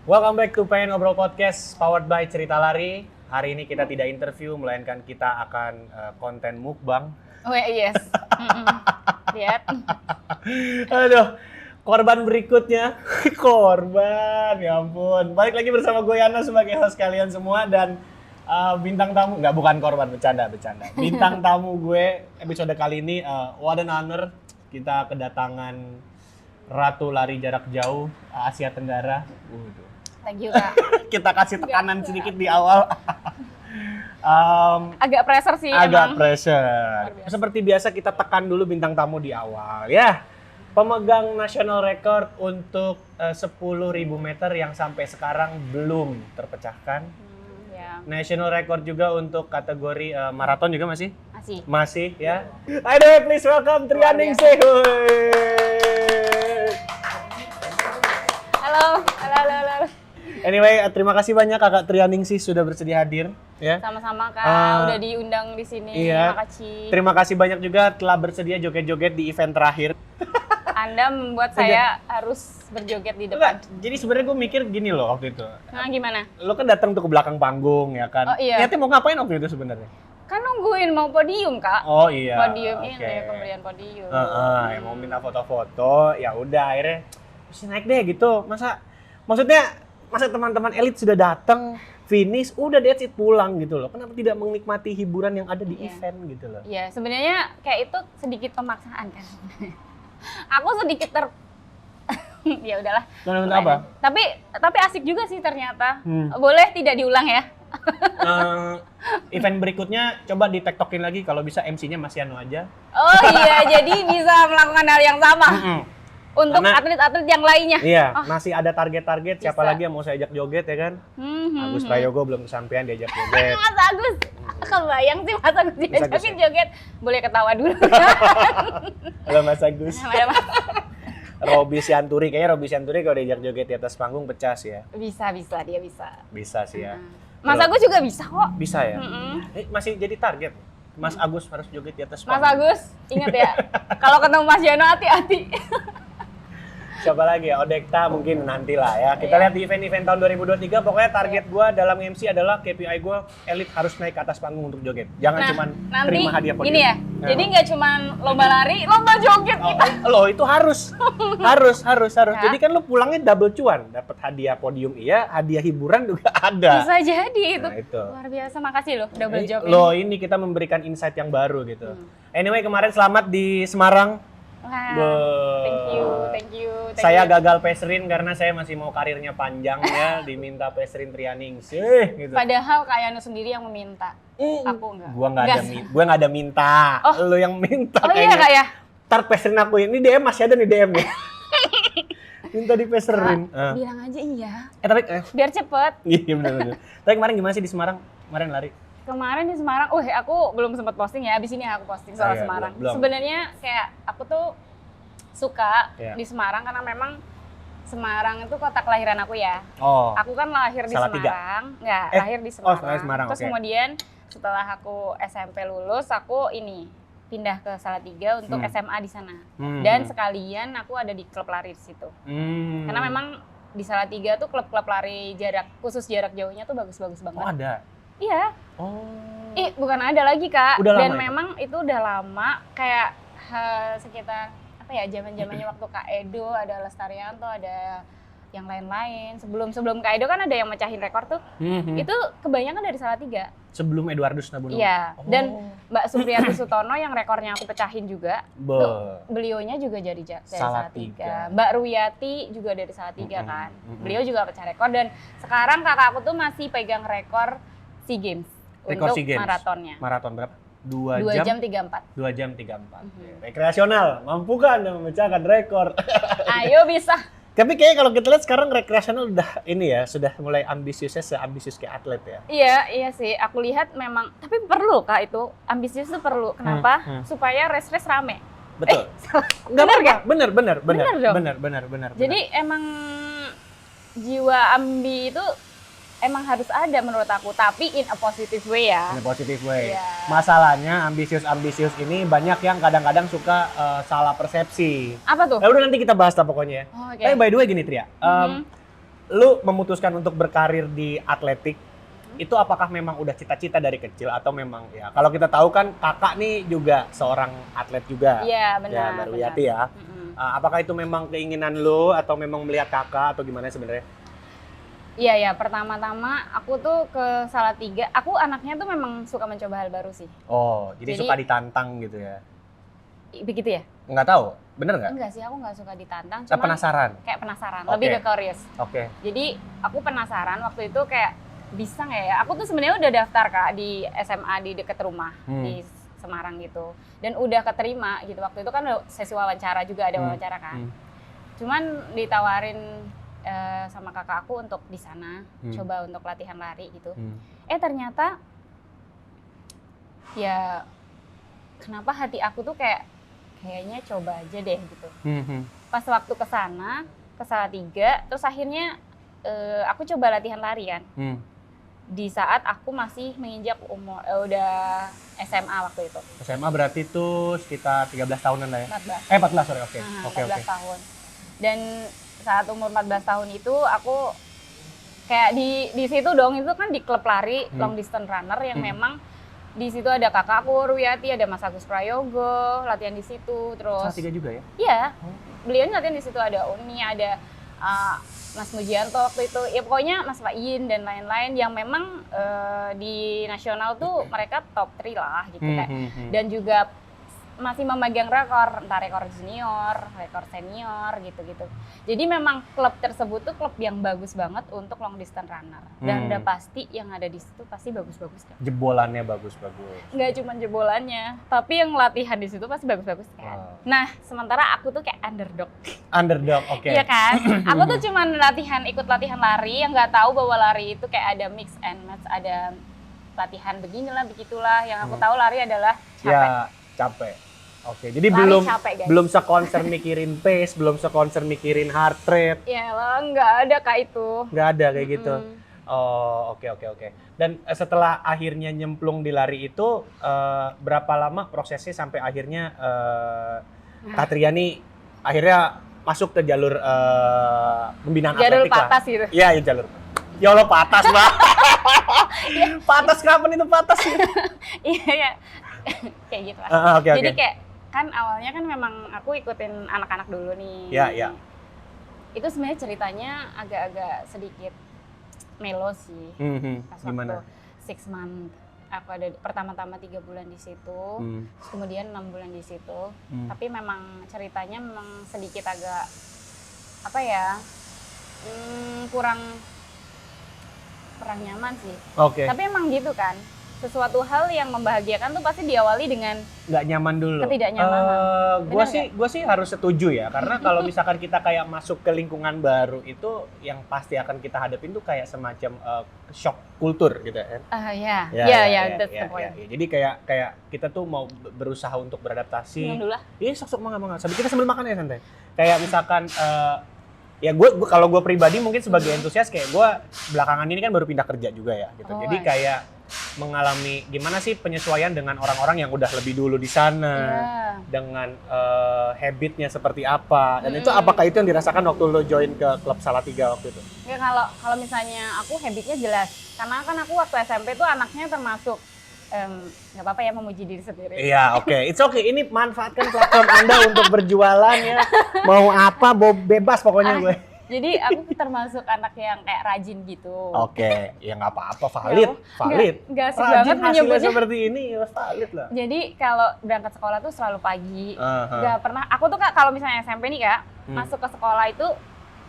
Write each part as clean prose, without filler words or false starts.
Welcome back to Pengen Ngobrol Podcast powered by Cerita Lari. Hari ini kita tidak interview, melainkan kita akan konten mukbang. Oh yes. Lihat. Aduh, korban berikutnya. Korban, ya ampun. Balik lagi bersama gue Yana sebagai host kalian semua dan bintang tamu, bukan korban, bercanda. Bintang tamu gue episode kali ini, what an honor. Kita kedatangan Ratu Lari Jarak Jauh Asia Tenggara. Thank you, Kak. Kita kasih tekanan sedikit di awal. Agak pressure sih agak emang. pressure. Seperti biasa kita tekan dulu bintang tamu di awal ya. Pemegang national record untuk 10.000 meter yang sampai sekarang belum terpecahkan. Ya. National record juga untuk kategori maraton juga masih? Masih ya. Ayo please welcome Trianingsih. Halo. Anyway, terima kasih banyak Kakak Trianingsih sudah bersedia hadir ya. Sama-sama Kak, udah diundang di sini. Iya. Makasih. Terima kasih banyak juga telah bersedia joget-joget di event terakhir. Anda membuat saya harus berjoget di depan. Jadi sebenarnya gue mikir gini loh waktu itu. Nah, gimana? Lo kan datang tuh ke belakang panggung ya kan. Oh, iya. Niatnya mau ngapain waktu itu sebenarnya? Kan nungguin mau podium, Kak. Oh iya. Podium Oke. ini pemberian podium. Ya mau minta foto-foto, ya udah akhirnya mesti naik deh gitu. Masa teman-teman elit sudah datang, finish, udah that's it pulang gitu loh. Kenapa tidak menikmati hiburan yang ada di event gitu loh? Iya, sebenarnya kayak itu sedikit pemaksaan kan. Aku sedikit ya udahlah. Kenapa apa? Tapi asik juga sih ternyata. Boleh tidak diulang ya? Event berikutnya coba ditektokin lagi kalau bisa MC-nya Mas Yano aja. Oh iya, jadi bisa melakukan hal yang sama. Untuk atlet-atlet yang lainnya. Iya, masih ada target-target siapa Bisa. lagi yang mau saya ajak joget ya kan? Agus Prayogo belum kesampaian diajak joget. Mas Agus, kebayang sih Mas Agus diajakin joget. Boleh ketawa dulu. Halo Mas Agus. Ada Mas. Robi Sianturi, kayaknya Robi Sianturi kalau diajak joget di atas panggung pecah sih ya. Bisa, dia bisa. Bisa sih ya. Mas Agus juga bisa kok. Bisa ya? Masih jadi target. Mas Agus harus joget di atas panggung. Mas Agus, ingat ya, kalau ketemu Mas Yano hati-hati. Siapa lagi ya? Odekta mungkin nanti lah ya. Kita lihat di event-event tahun 2023. Pokoknya target gua dalam MC adalah KPI gua elit harus naik ke atas panggung untuk joget. Jangan cuman terima hadiah podium. Ini ya, jadi nggak cuman lomba lari, lomba joget kita. Loh itu harus. harus. Jadi kan lu pulangnya double cuan. Dapat hadiah podium iya, hadiah hiburan juga ada. Bisa jadi itu. Nah, itu. Luar biasa, makasih loh double job Loh ini kita memberikan insight yang baru gitu. Anyway, kemarin selamat di Semarang. Wah, thank you. Saya gagal peserin karena saya masih mau karirnya panjang ya, diminta peserin Trianingsih gitu. Padahal Kak Yano sendiri yang meminta. Aku enggak. Gua nggak ada minta. Oh. Lu yang minta Oh kayaknya. iya Kak ya? Ntar peserin aku ini DM masih ada nih DM nih. Minta dipeserin. Bilang aja iya. Tapi Biar cepet. iya benar. Tapi kemarin gimana sih di Semarang? Kemarin lari. Kemarin di Semarang, aku belum sempat posting ya. Abis ini aku posting soal Semarang. belum. Sebenarnya kayak aku tuh suka Iya. di Semarang karena memang Semarang itu kota kelahiran aku ya. Oh. Aku kan lahir di Salatiga. Semarang. Enggak, lahir di oh, Semarang. Semarang, Terus oke. kemudian setelah aku SMP lulus, aku pindah ke Salatiga untuk SMA di sana. Dan sekalian aku ada di klub lari di situ. Karena memang di Salatiga tuh klub-klub lari khusus jarak jauhnya tuh bagus-bagus banget. Oh ada. Iya. Oh. Bukan ada lagi Kak. Udah lama Dan itu? memang itu udah lama kayak sekitar zamannya waktu Kak Edo, ada Lestarianto, ada yang lain-lain. Sebelum Kak Edo kan ada yang mecahin rekor tuh. Itu kebanyakan dari Salatiga. Sebelum Eduardus Nabuno. Iya. Dan Mbak Supriyati Sutono yang rekornya aku pecahin juga. Beliaunya juga dari Salatiga. Mbak Ruyati juga dari Salatiga kan. Beliau juga pecah rekor dan sekarang kakak aku tuh masih pegang rekor SEA Games Rekor untuk SEA Games. maratonnya. Maraton berapa? 2 2 jam? jam 34. 2 jam 34. Rekreasional, mampukah Anda memecahkan rekor? Ayo bisa. Tapi kayaknya kalau kita lihat sekarang rekreasional udah sudah mulai ambisiusnya seambisius kayak atlet ya. Iya sih. Aku lihat memang, tapi perlu Kak itu, ambisius itu perlu. Kenapa? Supaya race rame. Betul. Bener. Jadi emang jiwa ambi itu emang harus ada menurut aku, tapi in a positive way ya. In a positive way. Iya. Masalahnya ambisius ini banyak yang kadang-kadang suka salah persepsi. Apa tuh? Ya udah nanti kita bahas lah pokoknya. Oh, oke. Tapi by the way gini Tria, lu memutuskan untuk berkarir di atletik, itu apakah memang udah cita-cita dari kecil atau memang ya kalau kita tahu kan kakak nih juga seorang atlet juga. Iya, benar. Ya, Mbak Ruyati ya. Apakah itu memang keinginan lu atau memang melihat kakak atau gimana sebenarnya? Iya ya, pertama-tama aku tuh ke Salatiga, aku anaknya tuh memang suka mencoba hal baru sih. Oh, jadi suka ditantang gitu ya? Begitu ya? Nggak tahu, bener nggak? Enggak sih, aku nggak suka ditantang, Saya penasaran? kayak penasaran, Oke. lebih ke curious. Oke. Jadi aku penasaran waktu itu kayak bisa nggak ya? Aku tuh sebenarnya udah daftar Kak di SMA di deket rumah di Semarang gitu, dan udah keterima gitu. Waktu itu kan sesi wawancara juga ada wawancara kan. Cuman ditawarin sama kakak aku untuk di sana coba untuk latihan lari gitu. Ternyata ya kenapa hati aku tuh kayaknya coba aja deh gitu. Pas waktu ke sana ke Salatiga, terus akhirnya aku coba latihan lari kan. Di saat aku masih menginjak umur udah SMA waktu itu. SMA berarti itu sekitar 13 tahunan lah ya? 14. 14, sorry, oke. 14 tahun. Dan saat umur 14 tahun itu aku kayak di situ dong, itu kan di klub lari long distance runner yang memang di situ ada kakakku Ruyati, ada Mas Agus Prayogo latihan di situ, terus Salatiga juga ya? Iya. Beliau latihan di situ, ada Uni, ada Mas Mujianto waktu itu. Ya pokoknya Mas Faiin dan lain-lain yang memang di nasional tuh mereka top 3 lah gitu kayak. Dan juga masih memegang rekor, entah rekor junior, rekor senior gitu-gitu. Jadi memang klub tersebut tuh klub yang bagus banget untuk long distance runner. Dan udah pasti yang ada di situ pasti bagus-bagus kan. Jebolannya bagus-bagus. Nggak cuma jebolannya, tapi yang latihan di situ pasti bagus-bagus kan. Nah, sementara aku tuh kayak underdog. Underdog, oke. Iya kan? Aku tuh cuma ikut latihan lari yang nggak tahu bahwa lari itu kayak ada mix and match, ada latihan beginilah, begitulah. Yang aku tahu lari adalah capek. Ya, capek. Oke, jadi Lari capek, guys. belum sekonsen mikirin pace, belum sekonsen mikirin heart rate. Ya lah, nggak ada kak itu. Nggak ada kayak gitu. Oh, oke. Dan setelah akhirnya nyemplung di lari itu, berapa lama prosesnya sampai akhirnya Katriani akhirnya masuk ke jalur pembinaan Jalur atletik lah? patas gitu. Iya, ya jalur. Ya Allah, patas, Mbak. Patas, kapan itu patas? Iya, kayak gitu lah. Oke. Jadi kayak, kan awalnya kan memang aku ikutin anak-anak dulu nih. Iya. Itu sebenarnya ceritanya agak-agak sedikit melo sih. Pas Gimana? waktu 6 month aku ada pertama-tama 3 bulan di situ, terus kemudian 6 bulan di situ. Tapi memang ceritanya memang sedikit agak apa ya? Kurang nyaman sih. Oke. Tapi emang gitu kan. Sesuatu hal yang membahagiakan tuh pasti diawali dengan nggak nyaman dulu. Ketidaknyamanan. Gue sih harus setuju ya, karena kalau misalkan kita kayak masuk ke lingkungan baru itu yang pasti akan kita hadapin tuh kayak semacam shock kultur gitu kan. Iya, that's the point. Jadi kayak kita tuh mau berusaha untuk beradaptasi. Minum dulu lah. Iya, sok mangga. Kita sambil makan ya santai. Kayak misalkan ya gue kalau gue pribadi mungkin sebagai entusias kayak gue belakangan ini kan baru pindah kerja juga ya gitu. Jadi kayak mengalami gimana sih penyesuaian dengan orang-orang yang udah lebih dulu di sana, dengan habitnya seperti apa, dan itu apakah itu yang dirasakan waktu lo join ke klub Salatiga waktu itu? Ya kalau misalnya aku habitnya jelas, karena kan aku waktu SMP tuh anaknya termasuk nggak apa-apa ya memuji diri sendiri. Iya, oke. It's okay. Ini manfaatkan platform Anda untuk berjualan ya. Mau apa, bebas pokoknya gue. Jadi aku termasuk anak yang kayak rajin gitu. Oke, ya nggak apa-apa, valid. Nggak asik Rajin banget menyebutnya. seperti ini, ya valid lah. Jadi kalau berangkat sekolah tuh selalu pagi. Nggak pernah, aku tuh Kak, kalau misalnya SMP nih Kak, masuk ke sekolah itu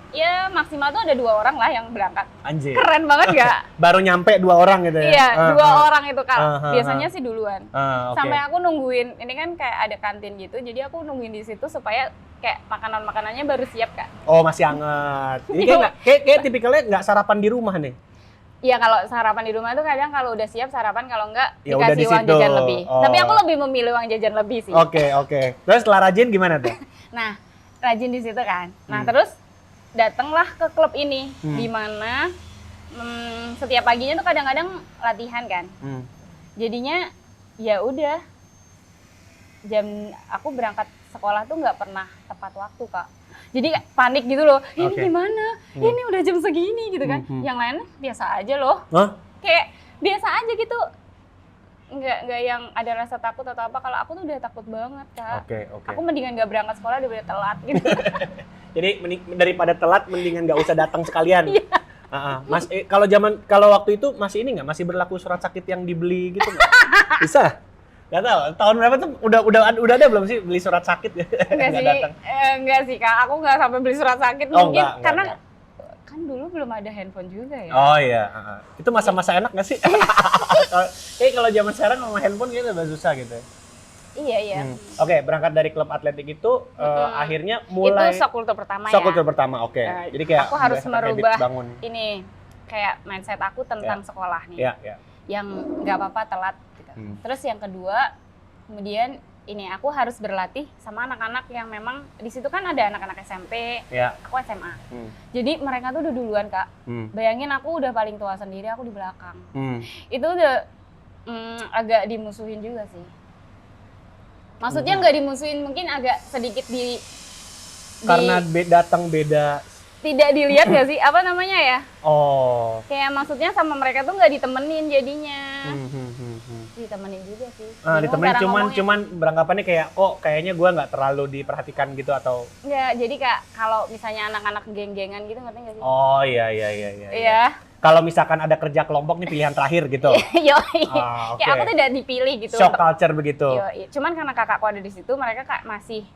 ya maksimal tuh ada 2 orang lah yang berangkat. Anjir. Keren banget nggak? Baru nyampe 2 orang gitu ya? Iya, 2 orang itu Kak. Biasanya sih duluan. Okay. Sampai aku nungguin, ini kan kayak ada kantin gitu, jadi aku nungguin di situ supaya kayak makanan-makanannya baru siap Kak. Oh, masih hangat. Ini kayak tipikalnya nggak sarapan di rumah nih? Iya, kalau sarapan di rumah tuh kadang kalau udah siap sarapan, kalau enggak ya udah dikasih uang situ. jajan lebih. Oh. Tapi aku lebih memilih uang jajan lebih sih. Oke. Terus setelah rajin gimana tuh? Nah, rajin di situ kan. Nah, terus datanglah ke klub ini, di mana setiap paginya tuh kadang-kadang latihan kan. Jadinya ya udah jam aku berangkat sekolah tuh nggak pernah tepat waktu Kak. Jadi panik gitu loh, ini Oke. gimana? Ini udah jam segini gitu kan. Yang lain biasa aja loh. Hah? Kayak biasa aja gitu. Nggak yang ada rasa takut atau apa. Kalau aku tuh udah takut banget, Kak. Oke. Aku mendingan nggak berangkat sekolah daripada telat gitu. Jadi daripada telat mendingan nggak usah datang sekalian. Iya. Mas, kalau waktu itu masih ini nggak, masih berlaku surat sakit yang dibeli gitu nggak? Bisa? Nggak tahu. Tahun berapa tuh udah ada belum sih beli surat sakit? Enggak sih, datang. enggak sih Kak. Aku nggak sampai beli surat sakit Oh, mungkin enggak, karena enggak. kan dulu belum ada handphone juga ya. Oh iya. Itu masa-masa enak nggak sih? Kayak kalau zaman sekarang sama handphone kayaknya udah susah gitu. Iya. Oke, berangkat dari klub atletik itu akhirnya mulai Itu shock kultur pertama shock ya. kultur pertama. Oke. Nah, Jadi kayak aku harus biasa habit merubah bangun. ini kayak mindset aku tentang sekolah nih. Iya. Yang nggak apa-apa telat gitu. Terus yang kedua, kemudian ini aku harus berlatih sama anak-anak yang memang di situ kan ada anak-anak SMP, Iya. aku SMA. Jadi mereka tuh udah duluan, Kak. Bayangin aku udah paling tua sendiri, aku di belakang. Itu udah agak dimusuhin juga sih. Maksudnya nggak dimusuhin, mungkin agak sedikit Karena datang beda. tidak dilihat nggak sih? Apa namanya ya? Oh. Kayak maksudnya sama mereka tuh nggak ditemenin jadinya. Ditemenin juga sih. Bingung Ditemenin cara ngomongnya. cuman beranggapannya kayak kayaknya gue nggak terlalu diperhatikan gitu atau. Nggak, jadi Kak, kalau misalnya anak-anak geng-gengan gitu ngerti nggak sih? Oh iya. Iya. Kalau misalkan ada kerja kelompok nih pilihan terakhir gitu. Yoi. Oke. Kayak aku tidak dipilih gitu. Shock culture begitu. Yoi. Cuman karena kakakku ada di situ, mereka masih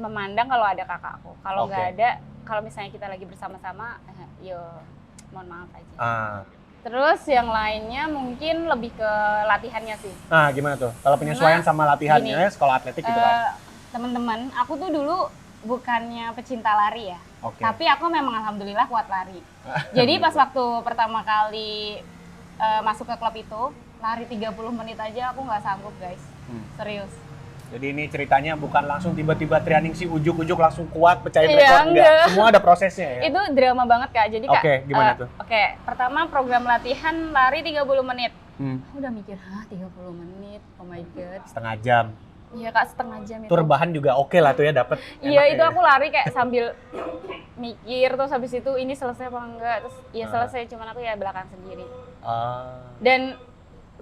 memandang kalau ada kakakku. Kalau nggak ada, kalau misalnya kita lagi bersama-sama, mohon maaf aja. Terus yang lainnya mungkin lebih ke latihannya sih. Gimana tuh? Kalau penyesuaian sama latihannya sekolah atletik gitu kan? Teman-teman, aku tuh dulu bukannya pecinta lari ya. Oke. Tapi aku memang alhamdulillah kuat lari. Jadi pas waktu pertama kali masuk ke klub itu, lari 30 menit aja aku nggak sanggup, guys. Serius. Jadi ini ceritanya bukan langsung tiba-tiba Trianingsih ujuk-ujuk langsung kuat pecahin Iya, rekor, enggak. Semua ada prosesnya ya. Itu drama banget, Kak. Jadi Kak, Oke, gimana tuh? Oke, pertama program latihan lari 30 menit. Aku udah mikir, 30 menit? Oh my god. Setengah jam. Iya, Kak, setengah jam itu. Itu rebahan juga oke lah tuh ya, dapet. Iya, itu aku lari kayak sambil mikir, terus habis itu ini selesai apa enggak, terus ya selesai, cuman aku ya belakang sendiri. Dan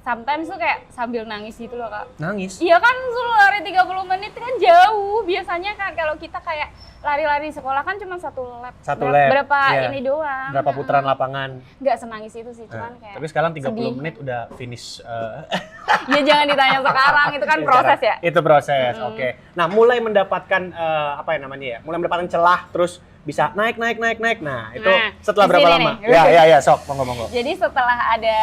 sometimes tuh kayak sambil nangis gitu loh, Kak. Nangis? Iya kan, suruh lari 30 menit kan jauh. Biasanya kan kalau kita kayak lari-lari di sekolah kan cuma satu lap. Berapa iya. ini doang. Berapa putaran lapangan. Nggak senangis itu sih, cuman kayak Tapi sekarang 30 sedih. menit udah finish. Ya jangan ditanya sekarang, itu kan proses ya. Itu proses, oke. Nah, mulai mendapatkan mulai mendapatkan celah, terus bisa naik. Nah, itu setelah di berapa sini lama? nih. Ya, sok, monggo. Jadi setelah ada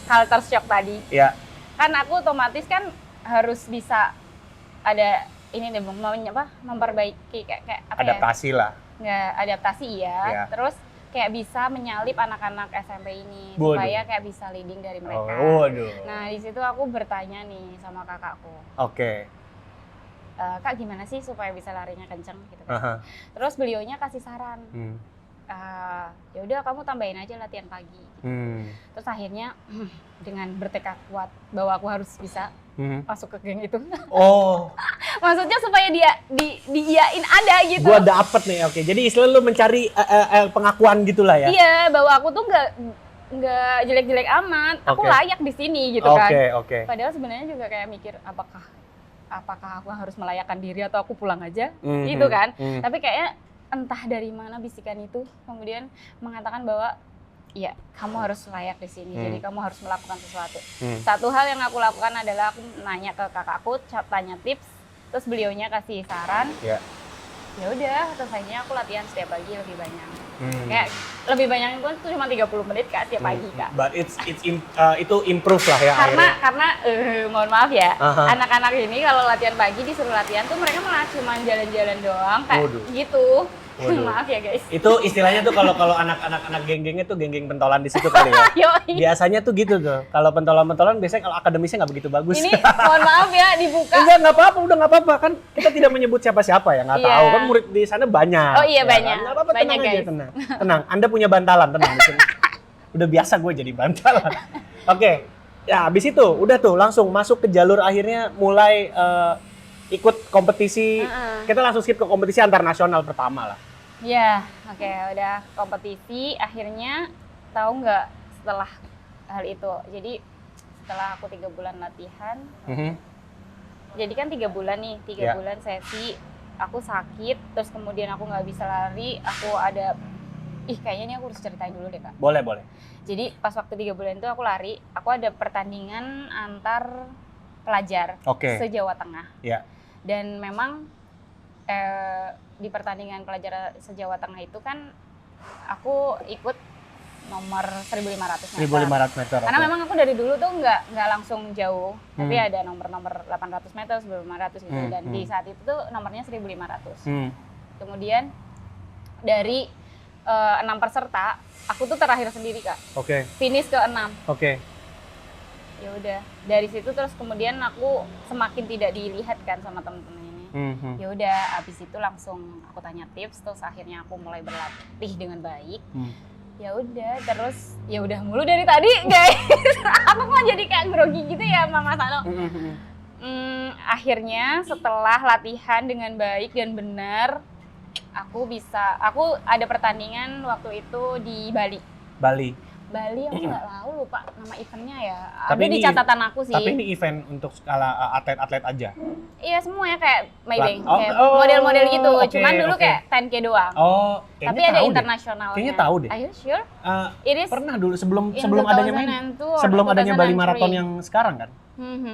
culture shock tadi, Ya. kan aku otomatis kan harus bisa ada ini deh, memperbaiki kayak apa Adaptasi lah. ya? Nggak adaptasi ya. Ya. Terus kayak bisa menyalip anak-anak SMP ini Waduh. supaya kayak bisa leading dari mereka. Waduh. Nah, di situ aku bertanya nih sama kakakku. Oke. Kak, gimana sih supaya bisa larinya kenceng gitu kan. Terus beliaunya kasih saran. Ya udah kamu tambahin aja latihan pagi. Terus akhirnya dengan bertekad kuat bahwa aku harus bisa masuk ke geng itu. Oh, Maksudnya supaya dia diiyain ada gitu. gua dapet nih. Oke. Jadi istilah lu mencari pengakuan gitulah ya. Iya, bahwa aku tuh nggak jelek-jelek amat. Aku Oke. layak di sini gitu kan. Oke. Padahal sebenarnya juga kayak mikir apakah aku harus melayakkan diri atau aku pulang aja Mhm. gitu kan. Tapi kayaknya entah dari mana bisikan itu kemudian mengatakan bahwa iya, kamu harus layak di sini. Jadi kamu harus melakukan sesuatu. Satu hal yang aku lakukan adalah aku nanya ke kakakku, tanya tips, terus beliaunya kasih saran. Ya. Ya udah, terus akhirnya aku latihan setiap pagi lebih banyak. Kayak lebih banyak itu cuma 30 menit Kak setiap pagi, Kak. But itu improve lah ya. Karena mohon maaf ya, Aha. anak-anak ini kalau latihan pagi disuruh latihan tuh mereka malah cuma jalan-jalan doang kayak Waduh. gitu. Waduh. Maaf ya guys. Itu istilahnya tuh kalau anak-anak geng-gengnya tuh geng-geng pentolan di situ kali ya. Yoi. Biasanya tuh gitu tuh. Kalau pentolan-pentolan biasanya kalau akademisnya nggak begitu bagus. Ini mohon maaf ya dibuka. Enggak, udah nggak apa-apa kan. Kita tidak menyebut siapa-siapa ya, nggak Iya. tahu kan murid di sana banyak. Oh iya, ya banyak. kan? Nggak apa-apa, Banyak, tenang aja, guys. tenang. Anda punya bantalan, tenang di sini. Udah biasa gue jadi bantalan. Oke. Ya, habis itu udah tuh langsung masuk ke jalur akhirnya mulai ikut kompetisi, kita langsung skip ke kompetisi antar nasional pertama lah. Iya, oke, udah kompetisi. Akhirnya tahu nggak setelah hal itu? Jadi setelah aku 3 bulan latihan, jadi kan 3 bulan nih, 3 bulan sesi, aku sakit, terus kemudian aku nggak bisa lari, aku ada, kayaknya ini aku harus ceritain dulu deh Kak. Boleh. Jadi pas waktu 3 bulan itu aku lari, aku ada pertandingan antar pelajar se-Jawa Tengah. Iya. Dan memang di pertandingan pelajar se-Jawa Tengah itu kan aku ikut nomor 1.500 meter. 1.500 meter. Karena memang aku dari dulu tuh nggak langsung jauh, tapi ada nomor 800 meter, 1.500 gitu. Dan di saat itu tuh nomornya 1.500. Kemudian dari 6 peserta, aku tuh terakhir sendiri Kak. Finish ke 6. Ya udah, dari situ terus kemudian aku semakin tidak dilihat kan sama temen-temen ini. Ya udah, abis itu langsung aku tanya tips, terus akhirnya aku mulai berlatih dengan baik. Ya udah, terus ya udah mulu dari tadi guys. Aku kok jadi kayak grogi gitu ya Mama Sano. Akhirnya setelah latihan dengan baik dan benar, aku ada pertandingan waktu itu di Bali, aku nggak tahu, lupa nama eventnya ya. Ada di catatan aku sih. Tapi ini event untuk skala atlet-atlet aja? Iya semuanya kayak Maybank, kayak model-model gitu. Cuman dulu kayak 10K doang. Tapi ada internasionalnya. Kayaknya tahu deh. Are you sure? Pernah dulu sebelum adanya Bali Marathon yang sekarang kan?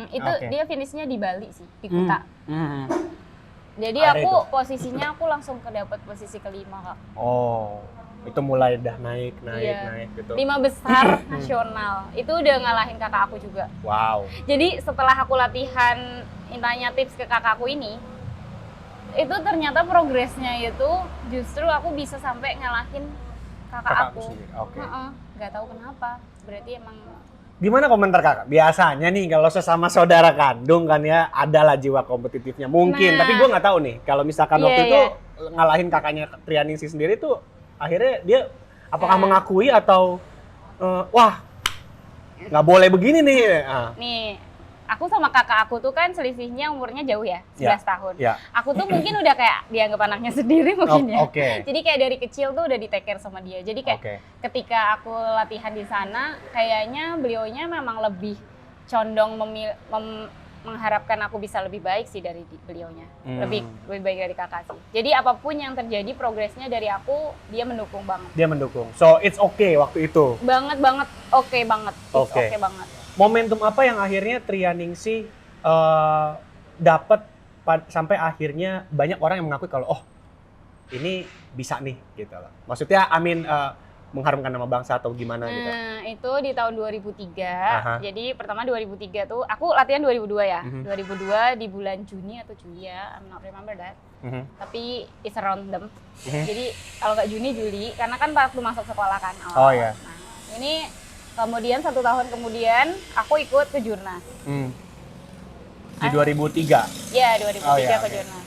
Itu dia finishnya di Bali sih, di Kuta. Jadi aku posisinya langsung dapat posisi kelima Kak. Itu mulai dah naik gitu. 5 besar nasional. Itu udah ngalahin kakak aku juga. Wow. Jadi setelah aku latihan, tanya tips ke kakakku ini, itu ternyata progresnya itu justru aku bisa sampai ngalahin kakak aku. Gak tahu kenapa. Berarti emang. Gimana komentar kakak? Biasanya nih kalau sesama saudara kandung kan ya, adalah jiwa kompetitifnya mungkin. Tapi gue nggak tahu nih kalau misalkan waktu itu ngalahin kakaknya Trianingsih sendiri tuh, akhirnya dia apakah mengakui atau wah nggak boleh begini nih? Nih, aku sama kakak aku tuh kan selisihnya umurnya jauh ya, 11 tahun. Aku tuh mungkin udah kayak dianggap anaknya sendiri mungkin ya. Jadi kayak dari kecil tuh udah di-take care sama dia. Jadi kayak ketika aku latihan di sana, kayaknya beliaunya memang lebih condong mengharapkan aku bisa lebih baik sih dari beliaunya. Lebih baik dari kakak sih. Jadi apapun yang terjadi, progresnya dari aku, dia mendukung banget. Dia mendukung. So it's okay waktu itu. Banget oke banget. It's okay banget. Momentum apa yang akhirnya Trianingsih dapat sampai akhirnya banyak orang yang mengakui kalau ini bisa nih gitu loh. Maksudnya mengharumkan nama bangsa atau gimana gitu? Itu di tahun 2003. Jadi pertama 2003 tuh, aku latihan 2002 ya. 2002 di bulan Juni atau Juli ya, I'm not remember that. Tapi it's around them. Jadi kalau nggak Juli, karena kan waktu masuk sekolah kan. Nah, ini kemudian 1 tahun kemudian aku ikut ke Jurnas. Di 2003? Iya, 2003 ke Jurnas.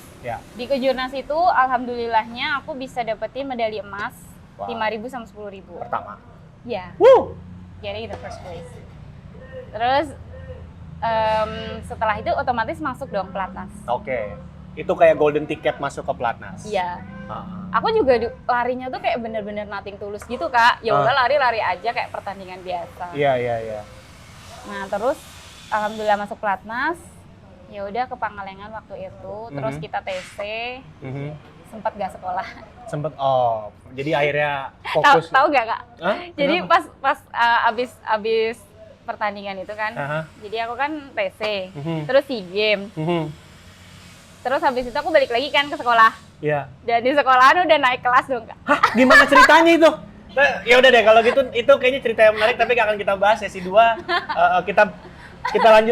Di Kejurnas itu alhamdulillahnya aku bisa dapetin medali emas. 5.000 sama 10.000. Pertama? Iya. Woo! Getting the first place. Terus setelah itu otomatis masuk dong pelatnas. Itu kayak golden ticket masuk ke pelatnas? Iya. Aku juga larinya tuh kayak bener-bener nothing tulus gitu Kak. Ya udah lari-lari aja kayak pertandingan biasa. Iya. Nah terus alhamdulillah masuk pelatnas. Ya udah ke Pangalengan waktu itu. Terus kita TC. Sempat gak sekolah. Jadi akhirnya fokus. Tahu gak Kak? Jadi pas abis pertandingan itu kan, jadi aku kan TC, terus SEA Games, terus habis itu aku balik lagi kan ke sekolah. Iya. Dan di sekolahan udah naik kelas dong Kak. Gimana ceritanya itu? Ya udah deh kalau gitu, itu kayaknya cerita yang menarik tapi gak akan kita bahas sesi 2. Kita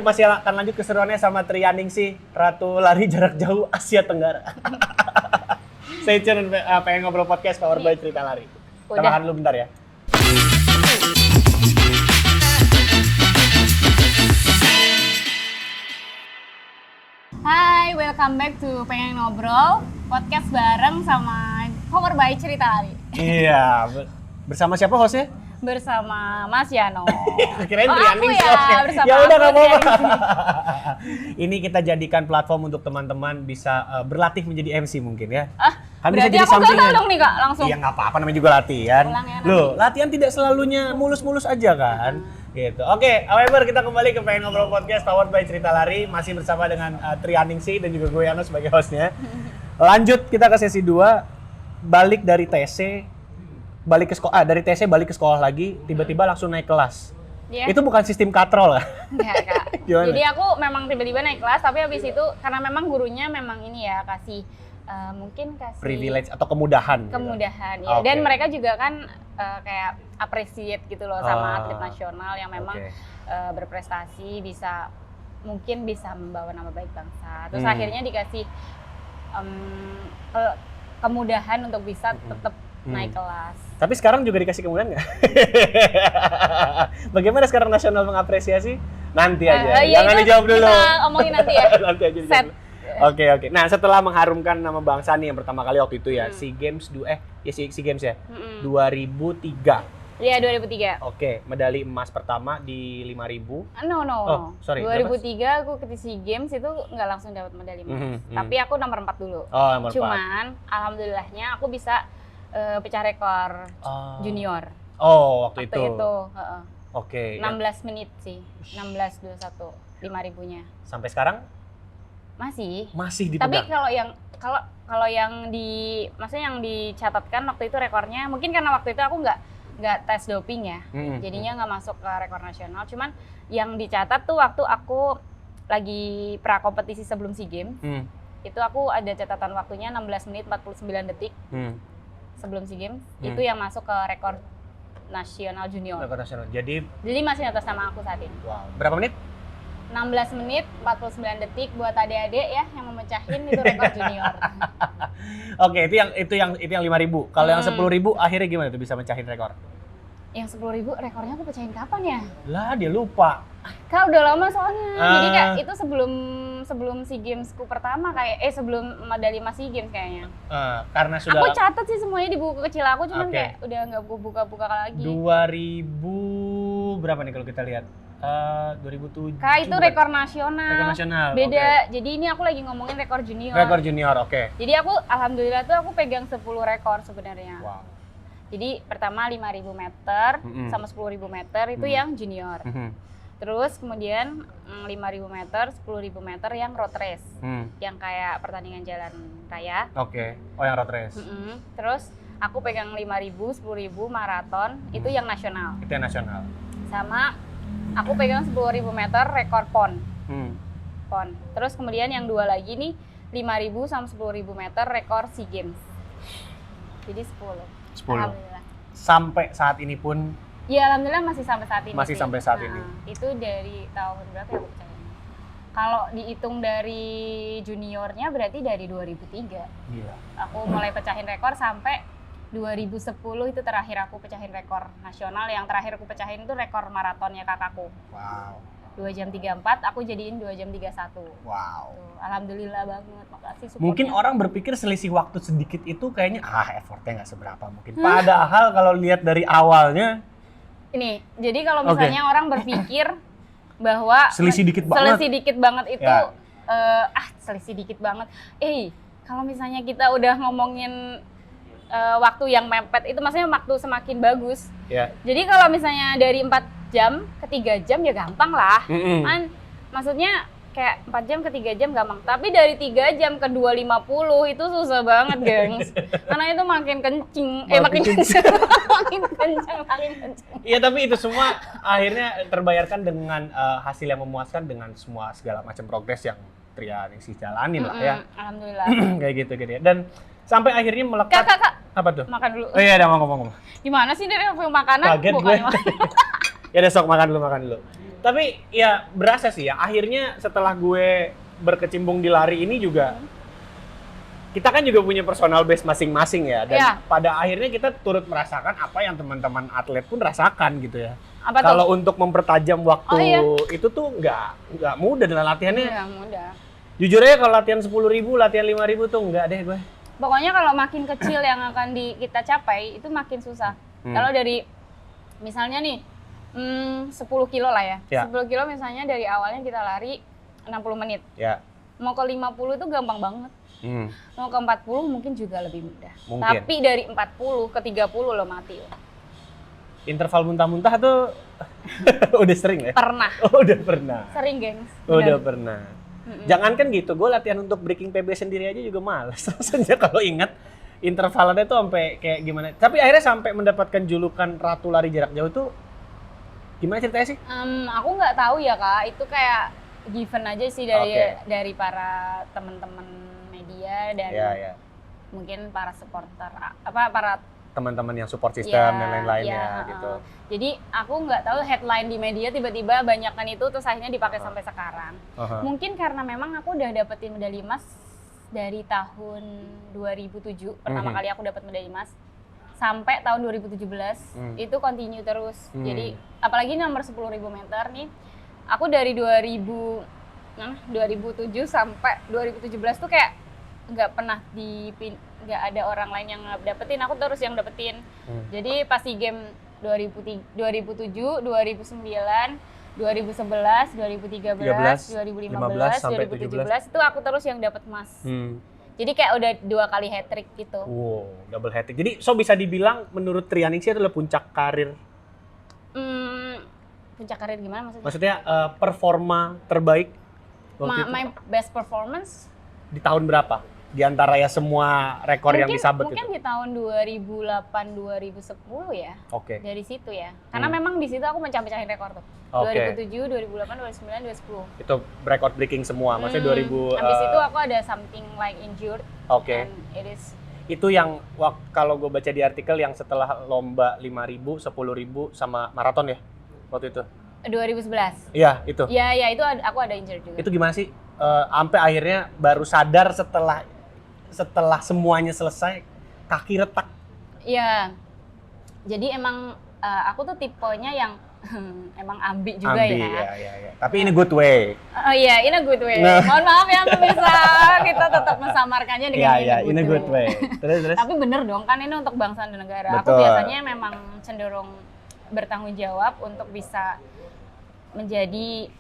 masih akan lanjut keseruannya sama Trianingsih, Ratu Lari Jarak Jauh Asia Tenggara. Stay tune, pengen ngobrol podcast Power by Cerita Lari. Kita makan dulu bentar ya. Hai, welcome back to Pengen Ngobrol, podcast bareng sama Power by Cerita Lari. Iya, bersama siapa hostnya? bersama Mas Yano. Kirain Oh, Trianing aku ya, Sauce bersama ya udah aku, nggak apa-apa. Trianing. Ini kita jadikan platform untuk teman-teman bisa berlatih menjadi MC mungkin ya. Kan bisa Berarti jadi aku gagal sampingan. dong nih Kak, langsung. Iya nggak apa-apa, namanya juga latihan. Ulang ya, Loh, nanti. latihan tidak selalunya mulus-mulus aja kan. Gitu. Oke, however kita kembali ke Pengen Ngobrol Podcast powered by Cerita Lari, masih bersama dengan Trianingsi dan juga gue Yano sebagai hostnya. Lanjut kita ke sesi 2, balik dari TC, balik ke sekolah, dari TC balik ke sekolah lagi, tiba-tiba langsung naik kelas. Iya. Itu bukan sistem katrol kan? Enggak, Kak. Gimana? Jadi aku memang tiba-tiba naik kelas, tapi habis itu karena memang gurunya memang ini ya kasih mungkin kasih Privilege atau kemudahan. kemudahan gitu. ya. Oke. Dan mereka juga kan kayak appreciate gitu loh sama Ah, atlet nasional yang memang oke. berprestasi, mungkin bisa membawa nama baik bangsa. Terus Hmm. akhirnya dikasih kemudahan untuk bisa tetap naik kelas. Tapi sekarang juga dikasih kemudahan nggak? Bagaimana sekarang nasional mengapresiasi? Nanti aja. Iya, Jangan itu dijawab dulu. Kita omongin nanti ya. Nanti aja dijawab Set. dulu. Oke. Nah, setelah mengharumkan nama bangsa nih yang pertama kali waktu itu ya, SEA Games SEA Games ya. 2003. Iya, 2003. Oke, medali emas pertama di 5000. No. Oh, sorry, 2003 aku ke SEA Games itu nggak langsung dapat medali emas. Tapi aku nomor 4 dulu. Oh, nomor 4. Cuman alhamdulillahnya aku bisa pecah rekor junior. Oh, waktu itu. Heeh. Oke. 16 menit sih. 16:21 5.000-nya. Sampai sekarang masih Tapi dipegang. kalau yang maksudnya yang dicatatkan waktu itu rekornya, mungkin karena waktu itu aku nggak tes doping ya, jadinya nggak masuk ke rekor nasional. Cuman yang dicatat tuh waktu aku lagi pra kompetisi sebelum SEA Games, itu aku ada catatan waktunya 16 menit 49 detik sebelum SEA Games, itu yang masuk ke rekor nasional junior. Rekor nasional. Jadi masih atas nama aku saat ini. wow. Berapa menit? 16 menit 49 detik buat adik-adik ya yang memecahin itu rekor junior. Oke, itu yang 5.000. Kalau yang 10.000 akhirnya gimana tuh bisa mecahin rekor? Yang 10.000 rekornya aku pecahin kapan ya? Lah, dia lupa. Kak udah lama soalnya. Jadi Kak itu sebelum SEA Games-ku pertama sebelum medali emas SEA Games kayaknya. Karena sudah Aku catat sih semuanya di buku kecil aku, cuman Oke. kayak udah nggak buka-buka lagi. 2000 berapa nih kalau kita lihat? 2007. Kak itu rekor nasional. Rekor nasional. Beda. Jadi ini aku lagi ngomongin rekor junior. Rekor junior, oke. Jadi aku alhamdulillah tuh aku pegang 10 rekor sebenarnya. Wow. Jadi pertama 5.000 meter sama 10.000 meter itu yang junior. Terus kemudian 5.000 meter, 10.000 meter yang road race. Yang kayak pertandingan jalan raya. Oke. Oh, yang road race. Terus aku pegang 5.000, 10.000 maraton, itu yang nasional. Itu yang nasional. Sama aku pegang 10.000 meter rekor PON. PON. Terus kemudian yang 2 lagi nih 5.000 sama 10.000 meter rekor SEA Games. Jadi 10. Alhamdulillah. Sampai saat ini pun Ya alhamdulillah masih sampai saat ini. Masih sih. sampai saat ini. Itu dari tahun berapa ya aku percaya? Kalau dihitung dari juniornya berarti dari 2003. gila. Aku mulai pecahin rekor sampai 2010 itu terakhir aku pecahin rekor nasional. Yang terakhir aku pecahin itu rekor maratonnya kakakku. Wow. 2 jam 34, aku jadiin 2 jam 31. Wow. Tuh, alhamdulillah banget, makasih supportnya. Mungkin orang berpikir selisih waktu sedikit itu kayaknya effortnya nggak seberapa mungkin. Padahal kalau lihat dari awalnya Ini, jadi kalau misalnya orang berpikir bahwa selisih dikit banget. Selisih dikit banget itu Ya. Selisih dikit banget. Kalau misalnya kita udah ngomongin waktu yang mepet itu maksudnya waktu semakin bagus. Ya. Jadi kalau misalnya dari 4 jam ke 3 jam ya gampang lah. Kan maksudnya kayak 4 jam ke 3 jam gampang. Tapi dari 3 jam ke 2.50 itu susah banget, gengs. Karena itu makin kencing. Makin kencang. makin kencang. Iya, tapi itu semua akhirnya terbayarkan dengan hasil yang memuaskan dengan semua segala macam progres yang Trianingsi jalanin lah ya. Alhamdulillah. Kayak gitu ya. Dan sampai akhirnya melekat. Kak. Apa tuh? Makan dulu. Oh iya, udah ngomong. Gimana sih dari makanan? Kaget gue. Ya udah sok makan dulu. Tapi ya berasa sih ya, akhirnya setelah gue berkecimpung di lari ini juga, kita kan juga punya personal base masing-masing ya. Dan pada akhirnya kita turut merasakan apa yang teman-teman atlet pun rasakan gitu ya. Kalau untuk mempertajam waktu itu tuh nggak mudah dan latihannya. Nggak mudah. Jujur aja kalau latihan 10.000, latihan 5.000 tuh nggak deh gue. Pokoknya kalau makin kecil yang akan kita capai, itu makin susah. Kalau dari Misalnya nih, 10 kilo lah ya. Ya. 10 kilo misalnya dari awalnya kita lari 60 menit. Ya. Mau ke 50 itu gampang banget. Mau ke 40 mungkin juga lebih mudah. Mungkin. Tapi dari 40 ke 30 lo mati lo. Interval muntah-muntah tuh udah sering ya? Pernah. Oh, udah pernah. Sering, gengs. Udah Bener. pernah. Jangankan gitu, gue latihan untuk breaking PB sendiri aja juga males. Rasanya kalau ingat intervalannya tuh sampai kayak gimana. Tapi akhirnya sampai mendapatkan julukan Ratu Lari Jarak Jauh tuh gimana ceritanya sih? Aku nggak tahu ya Kak, itu kayak given aja sih dari para teman-teman media dan mungkin para supporter, para teman-teman yang support system dan lain-lainnya gitu. Jadi aku nggak tahu headline di media tiba-tiba banyakkan itu terus akhirnya dipakai sampai sekarang. Mungkin karena memang aku udah dapetin medali emas dari tahun 2007 pertama kali aku dapat medali emas sampai tahun 2017 itu continue terus. Jadi apalagi nomor 10.000 meter nih, aku dari 2007 sampai 2017 tuh kayak nggak pernah nggak ada orang lain yang dapetin, aku terus yang dapetin. Jadi pas SEA Games 2007, 2009, 2011, 2013, 2015, 2017 itu aku terus yang dapet emas. Jadi kayak udah 2 kali hat-trick gitu. Wow, double hat-trick. Jadi bisa dibilang menurut Trianingsih itu adalah puncak karir. Puncak karir gimana maksudnya? Maksudnya performa terbaik waktu itu? My best performance Di tahun berapa? Di antara ya semua rekor yang disabet itu? Mungkin di tahun 2008-2010 ya. Oke. Dari situ ya. Karena memang di situ aku mencah-mecahin rekor tuh. 2007, 2008, 2009, 2010. Itu record breaking semua. Maksudnya 2000 habis itu aku ada something like injured. Oke. And it is Itu yang kalau gue baca di artikel yang setelah lomba 5.000, 10.000 sama maraton ya waktu itu. 2011. Iya, itu. Iya, itu aku ada injured juga. Itu gimana sih? Sampai akhirnya baru sadar setelah semuanya selesai, kaki retak. Iya. Jadi emang aku tuh tipenya yang emang ambi juga ya. Iya. Tapi ini good way. Oh iya, ini good way. Mohon maaf ya pemirsa, kita tetap mensamarkannya dengan ini good way. Terus. Tapi bener dong, kan ini untuk bangsa dan negara. Betul. Aku biasanya memang cenderung bertanggung jawab untuk bisa menjadi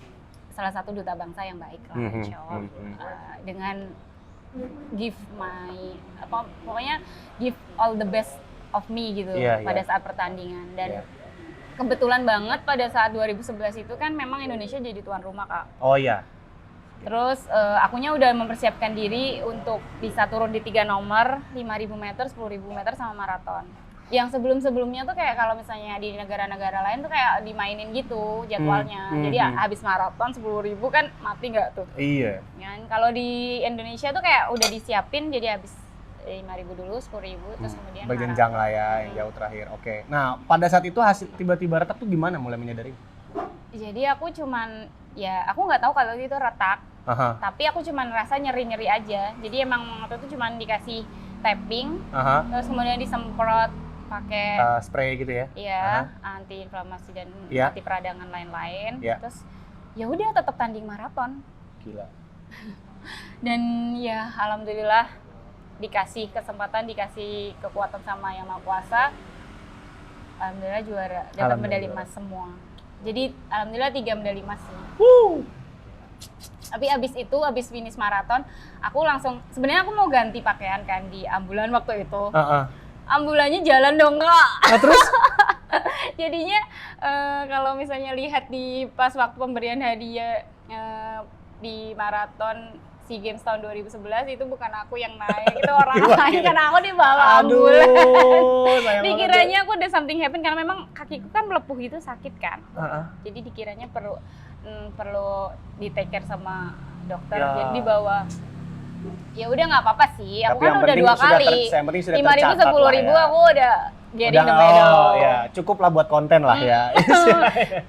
salah satu duta bangsa yang baik lah, insya Allah. Dengan give all the best of me gitu pada saat pertandingan. Dan kebetulan banget pada saat 2011 itu kan memang Indonesia jadi tuan rumah Kak. Oh iya. Terus akunya udah mempersiapkan diri untuk bisa turun di 3 nomor, 5.000 meter, 10.000 meter sama maraton. Yang sebelum-sebelumnya tuh kayak kalau misalnya di negara-negara lain tuh kayak dimainin gitu jadwalnya. Jadi habis maraton 10.000 kan mati nggak tuh? Iya. Kan kalau di Indonesia tuh kayak udah disiapin jadi habis 5.000 dulu, 10.000 terus kemudian berjenjang lah ya yang jauh terakhir. Oke. Nah, pada saat itu hasil tiba-tiba retak tuh gimana mulai menyadari? Jadi aku cuman aku nggak tahu kalau itu retak. Tapi aku cuman ngerasa nyeri-nyeri aja. Jadi emang waktu itu cuman dikasih tapping, terus kemudian disemprot pakai spray gitu ya? Iya, anti inflamasi dan anti peradangan lain-lain. Terus ya udah tetap tanding maraton. Gila. Dan ya alhamdulillah dikasih kesempatan, dikasih kekuatan sama Yang Maha Kuasa. Alhamdulillah juara, dapat medali emas semua. Jadi alhamdulillah 3 medali emas sih. Tapi abis finish maraton, aku langsung sebenarnya aku mau ganti pakaian kan di ambulan waktu itu. Ambulannya jalan dong Kak. Nah, terus? Jadinya kalau misalnya lihat di pas waktu pemberian hadiah di maraton SEA Games tahun 2011 itu bukan aku yang naik, itu orang lain karena aku dibawa ambulan. Dikiranya aku ada something happen karena memang kakiku kan melepuh gitu sakit kan. Jadi dikiranya perlu di take care sama dokter, jadi dibawa. Ya udah nggak apa-apa sih, aku kan udah 2 kali. 5.000, 10.000 aku udah getting the medal. Oh ya, cukup lah buat konten lah ya.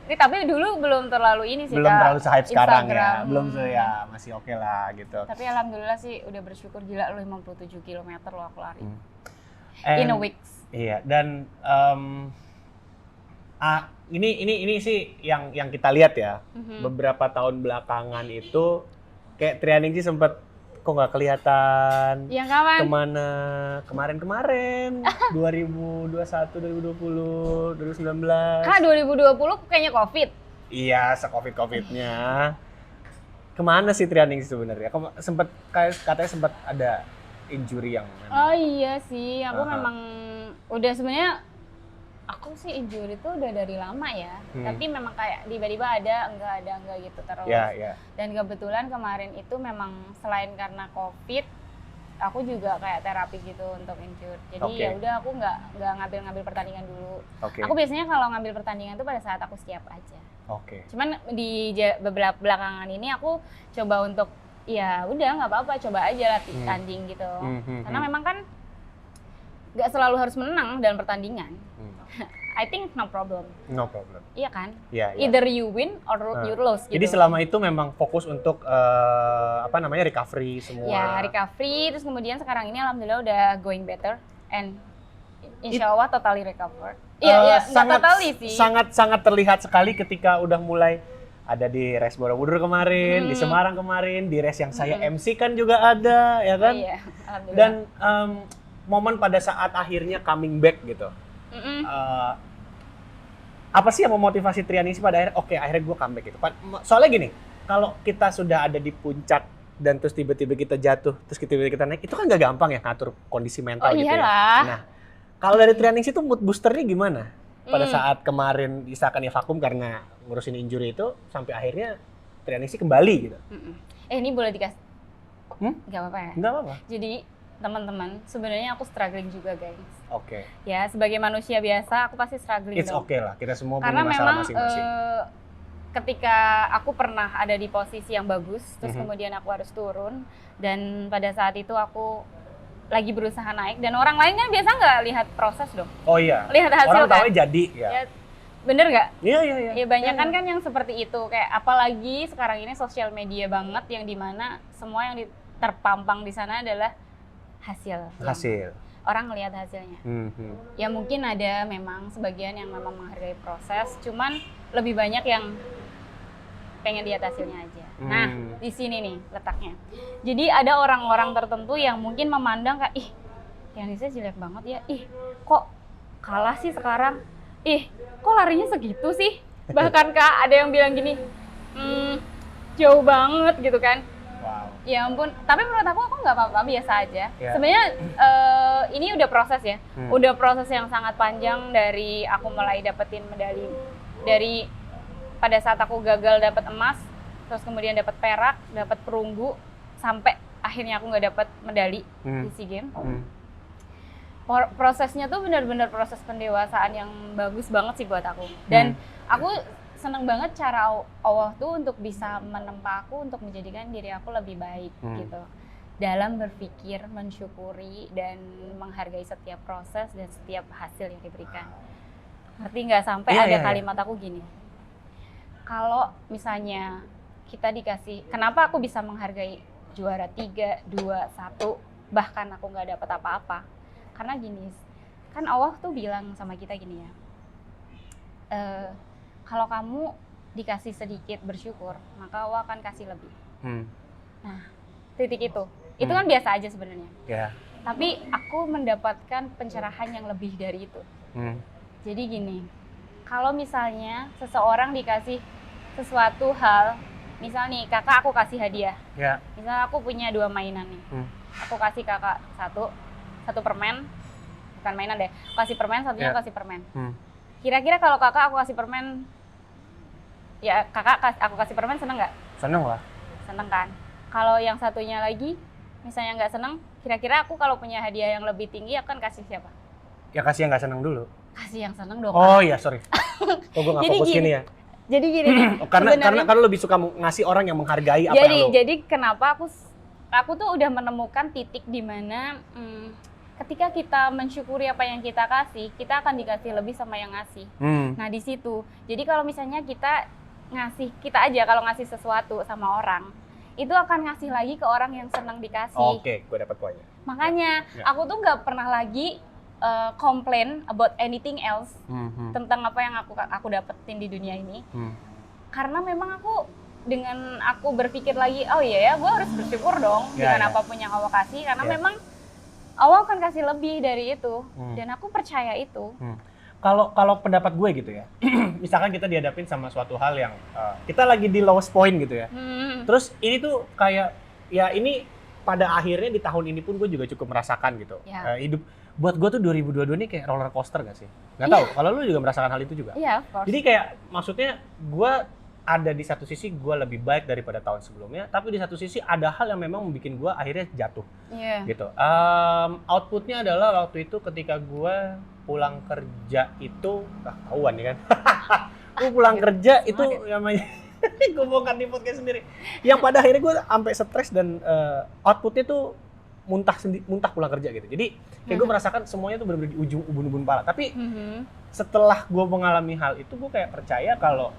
Ini tapi dulu belum terlalu ini sih belum Kak. Terlalu se-hype sekarang ya, Instagram. belum ya masih oke lah gitu. Tapi alhamdulillah sih udah bersyukur, gila lo 57 km lo aku lari. In a week. Iya, dan ini sih yang kita lihat ya. Beberapa tahun belakangan itu kayak Trianingsih sempat kok nggak kelihatan. Yang kapan? Kemana? Kemarin-kemarin. 2021, 2020, 2019. Kak, 2020 kayaknya COVID. Iya, se-COVID-COVID-nya. Kemana sih Trianingsih sebenarnya? Katanya sempat ada injury yang Oh iya sih, aku memang udah sebenarnya aku sih injury itu udah dari lama ya. Tapi memang kayak tiba-tiba ada enggak gitu terus. Ya. Dan kebetulan kemarin itu memang selain karena COVID, aku juga kayak terapi gitu untuk injury. Jadi ya udah aku nggak ngambil pertandingan dulu. Aku biasanya kalau ngambil pertandingan itu pada saat aku siap aja. Cuman di beberapa belakangan ini aku coba untuk ya udah nggak apa-apa, coba aja latih tanding gitu. Karena memang kan nggak selalu harus menang dalam pertandingan. I think no problem. No problem. Iya kan? Yeah. Either you win or you lose gitu. Jadi selama itu memang fokus untuk recovery semua. Ya, recovery, terus kemudian sekarang ini alhamdulillah udah going better and insya Allah totally recover. Iya, totally sih. Sangat terlihat sekali ketika udah mulai ada di race Borobudur kemarin, di Semarang kemarin, di race yang saya MC kan juga ada, ya kan? Iya, alhamdulillah. Dan momen pada saat akhirnya coming back gitu. Apa sih yang memotivasi Trianingsih pada akhirnya, oke, akhirnya gue comeback gitu. Soalnya gini, kalau kita sudah ada di puncak dan terus tiba-tiba kita jatuh, terus tiba-tiba kita naik, itu kan gak gampang ya ngatur kondisi mental gitu ya. Nah, kalau dari Trianingsih itu mood boosternya gimana? Pada saat kemarin misalkan ya vakum karena ngurusin injury itu, sampai akhirnya Trianingsih kembali gitu. Ini boleh dikasih? Gak apa-apa ya? Gak apa-apa. Jadi teman-teman, sebenarnya aku struggling juga guys. Oke. Ya, sebagai manusia biasa aku pasti struggling It's dong. okay lah, kita semua karena punya masalah memang, masing-masing. Ketika aku pernah ada di posisi yang bagus, terus kemudian aku harus turun, dan pada saat itu aku lagi berusaha naik, dan orang lain kan biasa nggak lihat proses dong. Oh iya, lihat hasil orang tahu jadi ya. Bener nggak? Iya. Ya banyak kan yang seperti itu, kayak apalagi sekarang ini sosial media banget yang dimana semua yang terpampang di sana adalah hasil. Orang ngelihat hasilnya. Ya mungkin ada memang sebagian yang memang menghargai proses, cuman lebih banyak yang pengen lihat hasilnya aja. Nah, di sini nih letaknya. Jadi ada orang-orang tertentu yang mungkin memandang kayak, ih, Trianingsih jelek banget ya. Ih, kok kalah sih sekarang? Ih, kok larinya segitu sih? Bahkan Kak, ada yang bilang gini, jauh banget gitu kan. Wow. Ya ampun, tapi menurut aku nggak apa-apa, biasa aja. Sebenarnya ini udah proses ya, udah proses yang sangat panjang dari aku mulai dapetin medali, dari pada saat aku gagal dapat emas, terus kemudian dapat perak, dapat perunggu, sampai akhirnya aku nggak dapat medali di SEA Games. Prosesnya tuh benar-benar proses pendewasaan yang bagus banget sih buat aku. Dan aku senang banget cara Allah tuh untuk bisa menempa aku untuk menjadikan diri aku lebih baik gitu. Dalam berpikir, mensyukuri, dan menghargai setiap proses dan setiap hasil yang diberikan. Ngerti nggak? Sampai ada kalimat aku gini, kalau misalnya kita dikasih, kenapa aku bisa menghargai juara 3, 2, 1, bahkan aku nggak dapat apa-apa? Karena gini, kan Allah tuh bilang sama kita gini ya, kalau kamu dikasih sedikit bersyukur, maka Allah akan kasih lebih. Nah, titik itu kan biasa aja sebenarnya. Tapi aku mendapatkan pencerahan yang lebih dari itu. Jadi gini, kalau misalnya seseorang dikasih sesuatu hal, misal nih kakak aku kasih hadiah, misal aku punya 2 mainan nih, aku kasih kakak satu permen, bukan mainan deh, kasih permen, satunya kasih permen. Kira-kira kalau kakak aku kasih permen, ya kakak aku kasih permen, seneng nggak? Seneng lah. Seneng kan? Kalau yang satunya lagi, misalnya nggak seneng, kira-kira aku kalau punya hadiah yang lebih tinggi akan kasih siapa? Ya kasih yang nggak seneng dulu. Kasih yang seneng dong. Oh iya, sorry. Kok gue nggak fokus gini ya? Jadi gini nih, karena lebih suka ngasih orang yang menghargai apa yang lo. Jadi kenapa aku tuh udah menemukan titik di mana ketika kita mensyukuri apa yang kita kasih, kita akan dikasih lebih sama yang ngasih. Nah di situ, jadi kalau misalnya kita kalau ngasih sesuatu sama orang, itu akan ngasih lagi ke orang yang senang dikasih. Oke, gue dapat poinnya. Makanya aku tuh nggak pernah lagi complain about anything else tentang apa yang aku dapetin di dunia ini, karena memang aku dengan aku berpikir lagi, oh iya ya, gue harus bersyukur dong dengan apapun yang Allah kasih, karena memang Allah akan kasih lebih dari itu, dan aku percaya itu. Kalau pendapat gue gitu ya, misalkan kita dihadapin sama suatu hal yang kita lagi di lowest point gitu ya, terus ini tuh kayak ya ini pada akhirnya di tahun ini pun gue juga cukup merasakan gitu, hidup buat gue tuh 2022 ini kayak roller coaster gak sih? Gak tahu, kalau lu juga merasakan hal itu juga? Iya, of course. Jadi kayak maksudnya gue ada di satu sisi gue lebih baik daripada tahun sebelumnya, tapi di satu sisi ada hal yang memang membuat gue akhirnya jatuh, gitu. Outputnya adalah waktu itu ketika gue pulang kerja itu, ketahuan ya kan? Gue pulang kerja itu namanya, gue bongkar di podcast sendiri. Yang pada akhirnya gue sampai stres dan outputnya tuh muntah pulang kerja gitu. Jadi kayak gue merasakan semuanya tuh benar-benar di ujung ubun-ubun pala. Tapi setelah gue mengalami hal itu, gue kayak percaya kalau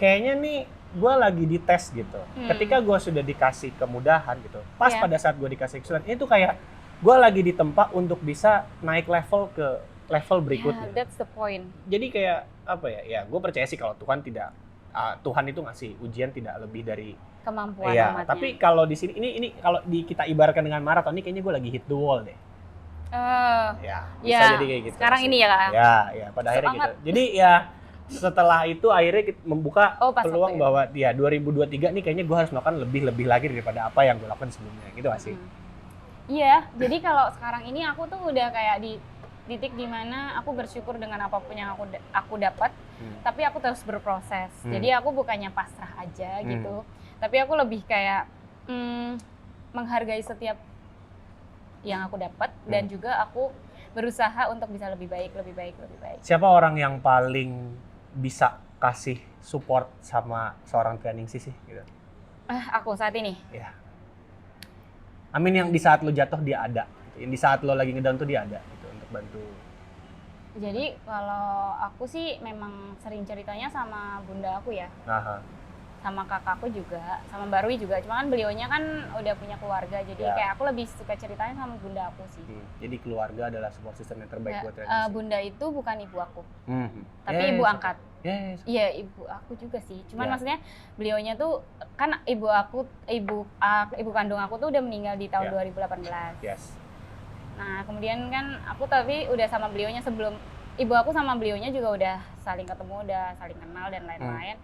kayaknya nih gue lagi dites gitu. Ketika gue sudah dikasih kemudahan gitu, pas pada saat gue dikasih kesulitan, itu kayak gue lagi ditempa untuk bisa naik level ke level berikutnya. That's the point. Jadi kayak apa ya? Ya gue percaya sih kalau Tuhan Tuhan itu ngasih ujian tidak lebih dari kemampuan umatnya. Tapi kalau di sini ini kalau kita ibaratkan dengan maraton, ini kayaknya gue lagi hit the wall deh. Bisa jadi kayak gitu. Sekarang ini ya Kak? Ya pada akhirnya gitu. Jadi ya setelah itu akhirnya kita membuka peluang bahwa 2023 nih kayaknya gue harus melakukan lebih lagi daripada apa yang gue lakukan sebelumnya, gitu gak sih? Iya, jadi kalau sekarang ini aku tuh udah kayak di titik dimana aku bersyukur dengan apapun yang aku dapat, tapi aku terus berproses. Jadi aku bukannya pasrah aja gitu, tapi aku lebih kayak menghargai setiap yang aku dapat dan juga aku berusaha untuk bisa lebih baik. Siapa orang yang paling bisa kasih support sama seorang Trianingsih sih gitu? Aku saat ini. Ya. Amin, yang di saat lo jatuh dia ada, yang di saat lo lagi ngedown tuh dia ada gitu untuk bantu. Jadi kalau aku sih memang sering ceritanya sama bunda aku ya. Sama kakakku juga, sama Mbak Rwi juga. Cuma kan beliaunya kan udah punya keluarga, jadi kayak aku lebih suka ceritanya sama bunda aku sih. Jadi keluarga adalah support system yang terbaik buat Trianingsih. Bunda itu bukan ibu aku, tapi ibu angkat. Iya, ibu aku juga sih. Cuman maksudnya beliaunya tuh kan ibu kandung aku tuh udah meninggal di tahun 2018. Nah, kemudian kan aku tapi udah sama beliaunya sebelum ibu aku sama beliaunya juga udah saling ketemu, udah saling kenal dan lain-lain.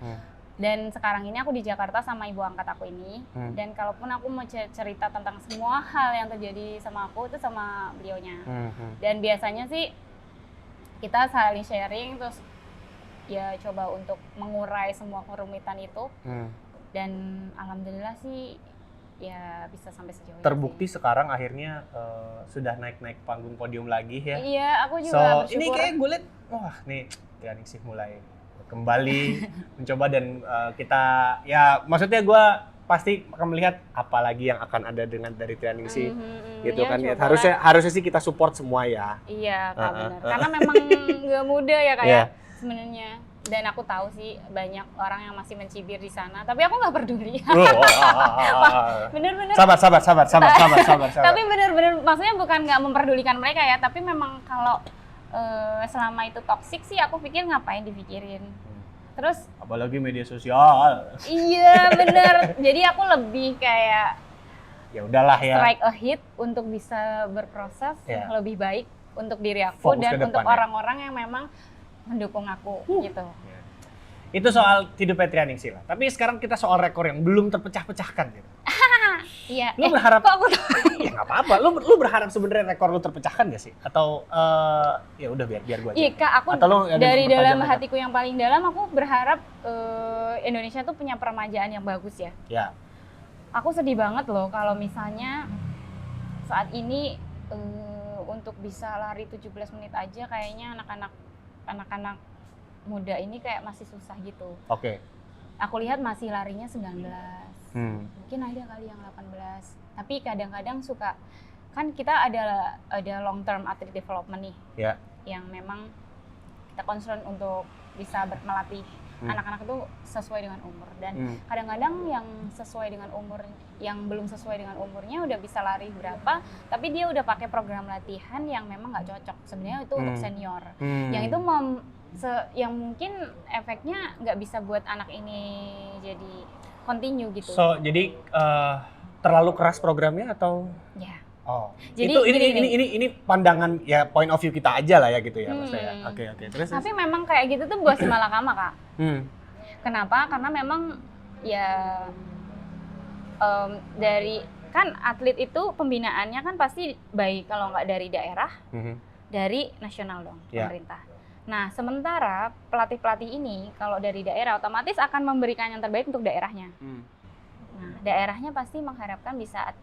Dan sekarang ini aku di Jakarta sama ibu angkat aku ini. Dan kalaupun aku mau cerita tentang semua hal yang terjadi sama aku itu sama beliaunya. Dan biasanya sih kita saling sharing terus ya coba untuk mengurai semua kerumitan itu. Dan alhamdulillah sih ya bisa sampai sejauh ini. Terbukti sekarang akhirnya sudah naik panggung podium lagi ya. Iya, aku juga bersyukur. Ini kayak gue liat, wah nih Trianingsih mulai kembali mencoba dan kita ya maksudnya gue pasti akan melihat apa lagi yang akan ada dari Trianingsih gitu kan ya. Harusnya sih kita support semua ya. Iya, Kak, benar. Karena memang gak mudah ya kayak sebenarnya. Dan aku tahu sih banyak orang yang masih mencibir di sana, tapi aku nggak peduli. Bener-bener. Sabar. Tapi bener-bener, maksudnya bukan nggak memperdulikan mereka ya, tapi memang kalau selama itu toksik sih aku pikir ngapain dipikirin. Terus apalagi media sosial. Iya bener. Jadi aku lebih kayak ya udahlah ya. Strike a hit untuk bisa berproses lebih baik untuk diri aku dan untuk orang-orang yang memang mendukung aku gitu. Itu soal hidupnya Trianingsih lah. Tapi sekarang kita soal rekor yang belum terpecah-pecahkan gitu. Iya. Lu berharap? Kok aku tahu? Ya nggak apa-apa. Lu berharap sebenarnya rekor lu terpecahkan nggak sih? Atau ya udah biar gua aja. Iya Kak, aku dari dalam hatiku yang paling dalam aku berharap Indonesia tuh punya peremajaan yang bagus ya. Ya. Aku sedih banget loh kalau misalnya saat ini untuk bisa lari 17 menit aja kayaknya anak-anak muda ini kayak masih susah gitu. Oke. Aku lihat masih larinya 19. Mungkin ada kali yang 18. Tapi kadang-kadang suka kan kita ada long term athlete development nih. Ya. Yang memang kita concern untuk bisa melatih anak-anak itu sesuai dengan umur dan kadang-kadang yang sesuai dengan umur yang belum sesuai dengan umurnya udah bisa lari berapa tapi dia udah pakai program latihan yang memang nggak cocok sebenarnya itu untuk senior yang itu yang mungkin efeknya nggak bisa buat anak ini jadi continue gitu. So jadi terlalu keras programnya atau? Ya. Oh, Jadi itu gini. ini pandangan ya point of view kita aja lah ya gitu ya maksudnya. Oke. Terus. Tapi memang kayak gitu tuh buat si malakama, Kak. Kenapa? Karena memang ya dari kan atlet itu pembinaannya kan pasti baik kalau nggak dari daerah, dari nasional dong, pemerintah. Nah, sementara pelatih-pelatih ini kalau dari daerah otomatis akan memberikan yang terbaik untuk daerahnya. Nah, daerahnya pasti mengharapkan bisa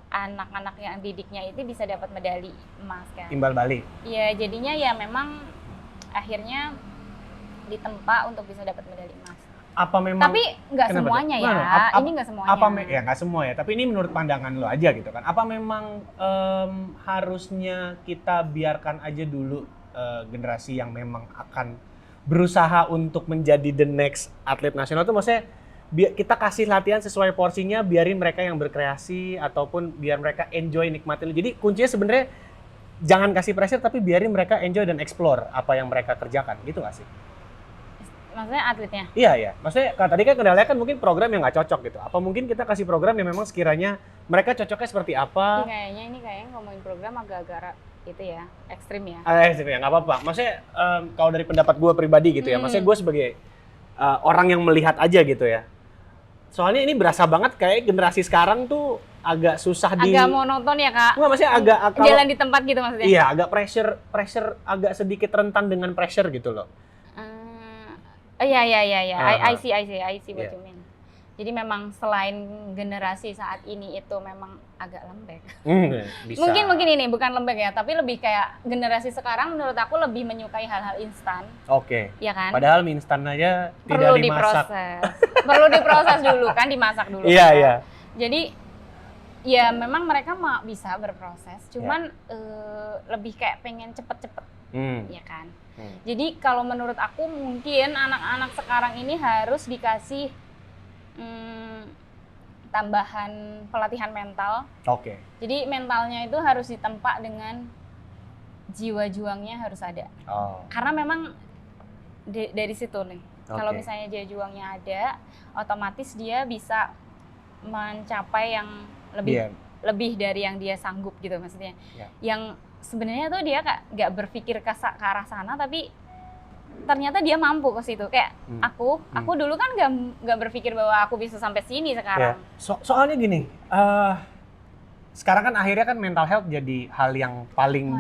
anak-anak yang didiknya itu bisa dapat medali emas kan. Timbal balik. Iya, jadinya ya memang akhirnya ditempa untuk bisa dapat medali emas. Apa memang? Tapi nggak semuanya ya. Ini nggak semuanya. Ya nggak semua ya. Tapi ini menurut pandangan lo aja gitu kan. Apa memang harusnya kita biarkan aja dulu generasi yang memang akan berusaha untuk menjadi the next atlet nasional itu maksudnya kita kasih latihan sesuai porsinya, biarin mereka yang berkreasi ataupun biar mereka enjoy nikmatin. Jadi kuncinya sebenarnya jangan kasih pressure tapi biarin mereka enjoy dan explore apa yang mereka kerjakan, gitu nggak sih? Maksudnya atletnya? Iya. Maksudnya tadi kan kendalanya kan mungkin program yang nggak cocok gitu. Apa mungkin kita kasih program yang memang sekiranya mereka cocoknya seperti apa? Ini kayaknya ngomongin program agak-agak itu ya, ekstrim ya. Ekstrim ya, nggak apa-apa. Maksudnya kalau dari pendapat gue pribadi gitu ya, maksudnya gue sebagai orang yang melihat aja gitu ya. Soalnya ini berasa banget kayak generasi sekarang tuh agak susah agak monoton ya, Kak? Enggak, maksudnya agak jalan di tempat gitu maksudnya? Iya, agak pressure agak sedikit rentan dengan pressure gitu loh. Iya. I see what you mean. Jadi memang selain generasi saat ini itu memang agak lembek. Bisa. Mungkin ini bukan lembek ya, tapi lebih kayak generasi sekarang menurut aku lebih menyukai hal-hal instan. Oke. Ya kan? Padahal mie instan aja perlu tidak dimasak. Perlu diproses dulu kan, dimasak dulu. Iya. Jadi ya memang mereka bisa berproses, cuman lebih kayak pengen cepet-cepet, ya kan? Jadi kalau menurut aku mungkin anak-anak sekarang ini harus dikasih tambahan pelatihan mental. Oke. Jadi mentalnya itu harus ditempa dengan jiwa juangnya harus ada. Karena memang dari situ nih. Kalau misalnya jiwa juangnya ada, otomatis dia bisa mencapai yang lebih dari yang dia sanggup gitu maksudnya. Yang sebenarnya tuh dia nggak berpikir ke arah sana, tapi ternyata dia mampu ke situ. Kayak aku dulu kan nggak berpikir bahwa aku bisa sampai sini sekarang. Soalnya gini, sekarang kan akhirnya kan mental health jadi hal yang paling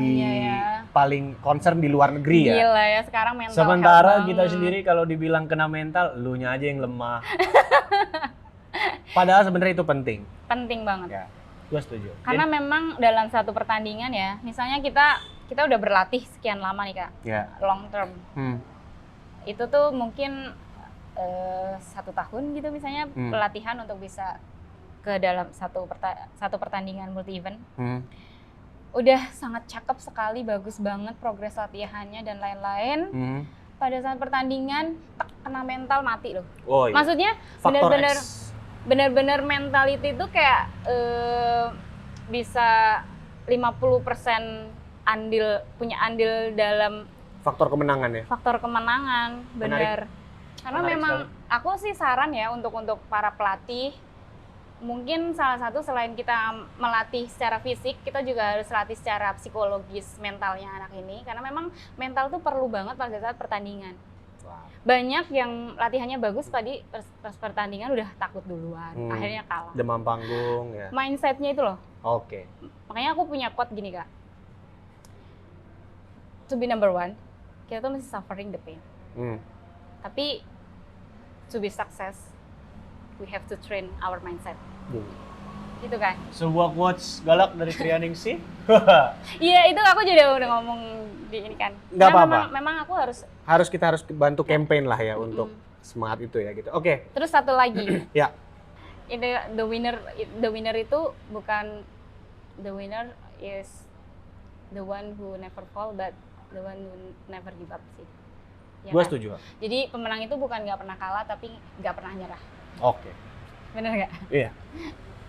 paling concern di luar negeri ya. Gila ya sekarang mental Sementara health kita sendiri kalau dibilang kena mental, elunya aja yang lemah. Padahal sebenarnya itu penting. Penting banget. Ya, gue setuju. Karena memang dalam satu pertandingan ya, misalnya kita udah berlatih sekian lama nih Kak, long term. Itu tuh mungkin 1 tahun gitu misalnya pelatihan untuk bisa ke dalam satu pertandingan multi event. Udah sangat cakep sekali, bagus banget progres latihannya dan lain-lain. Pada saat pertandingan kena mental mati loh. Maksudnya benar-benar mentality itu kayak bisa 50% punya andil dalam faktor kemenangan ya. Faktor kemenangan, benar. Karena Menarik memang sekali. aku sih saran ya untuk para pelatih, mungkin salah satu selain kita melatih secara fisik, kita juga harus latih secara psikologis mentalnya anak ini. Karena memang mental tuh perlu banget pada saat pertandingan. Banyak yang latihannya bagus tadi pas pertandingan udah takut duluan, akhirnya kalah. Demam panggung ya. Mindsetnya itu loh. Oke. Makanya aku punya quote gini Kak. To be number one, kita tuh masih suffering the pain. Tapi to be success, we have to train our mindset. Gitu kan? Sebuah quotes galak dari Trianingsih. Iya, itu aku juga udah ngomong di ini kan. Nggak apa-apa. Memang aku kita harus bantu campaign lah ya untuk semangat itu ya gitu. Oke. Terus satu lagi. Ya. The winner itu bukan the winner is the one who never fall, but the one who never give up sih. Ya Gue kan? setuju. Jadi pemenang itu bukan nggak pernah kalah, tapi nggak pernah nyerah. Oke. Bener nggak? Iya.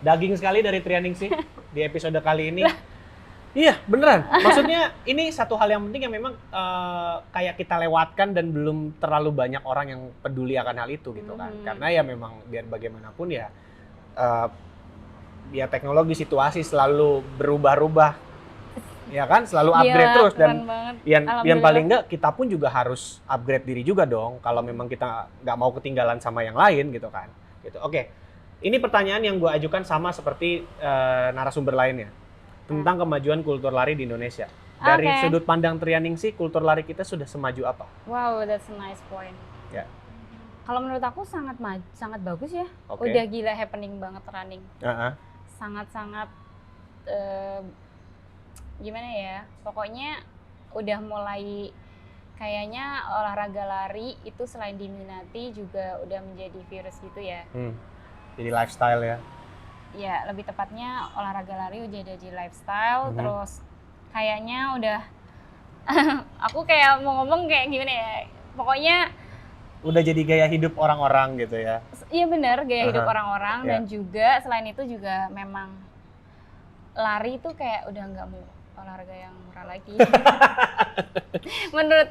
Daging sekali dari Trianingsih di episode kali ini. Iya, beneran. Maksudnya ini satu hal yang penting yang memang kayak kita lewatkan dan belum terlalu banyak orang yang peduli akan hal itu gitu kan. Karena ya memang biar bagaimanapun ya ya teknologi situasi selalu berubah-ubah. Ya kan, selalu upgrade terus dan yang paling enggak kita pun juga harus upgrade diri juga dong kalau memang kita nggak mau ketinggalan sama yang lain gitu kan. Gitu. Oke. Ini pertanyaan yang gue ajukan sama seperti narasumber lainnya. Tentang kemajuan kultur lari di Indonesia. Dari sudut pandang Trianingsih, kultur lari kita sudah semaju apa? Wow, that's a nice point. Ya. Kalau menurut aku sangat bagus ya. Udah gila happening banget running. Sangat-sangat gimana ya? Pokoknya udah mulai kayaknya olahraga lari itu selain diminati juga udah menjadi virus gitu ya. Jadi lifestyle ya. Ya, lebih tepatnya olahraga lari udah jadi lifestyle, terus kayaknya udah aku kayak mau ngomong kayak gimana ya, pokoknya udah jadi gaya hidup orang-orang gitu ya. Iya benar, gaya hidup orang-orang dan juga selain itu juga memang lari itu kayak udah nggak mau olahraga yang murah lagi. Menurut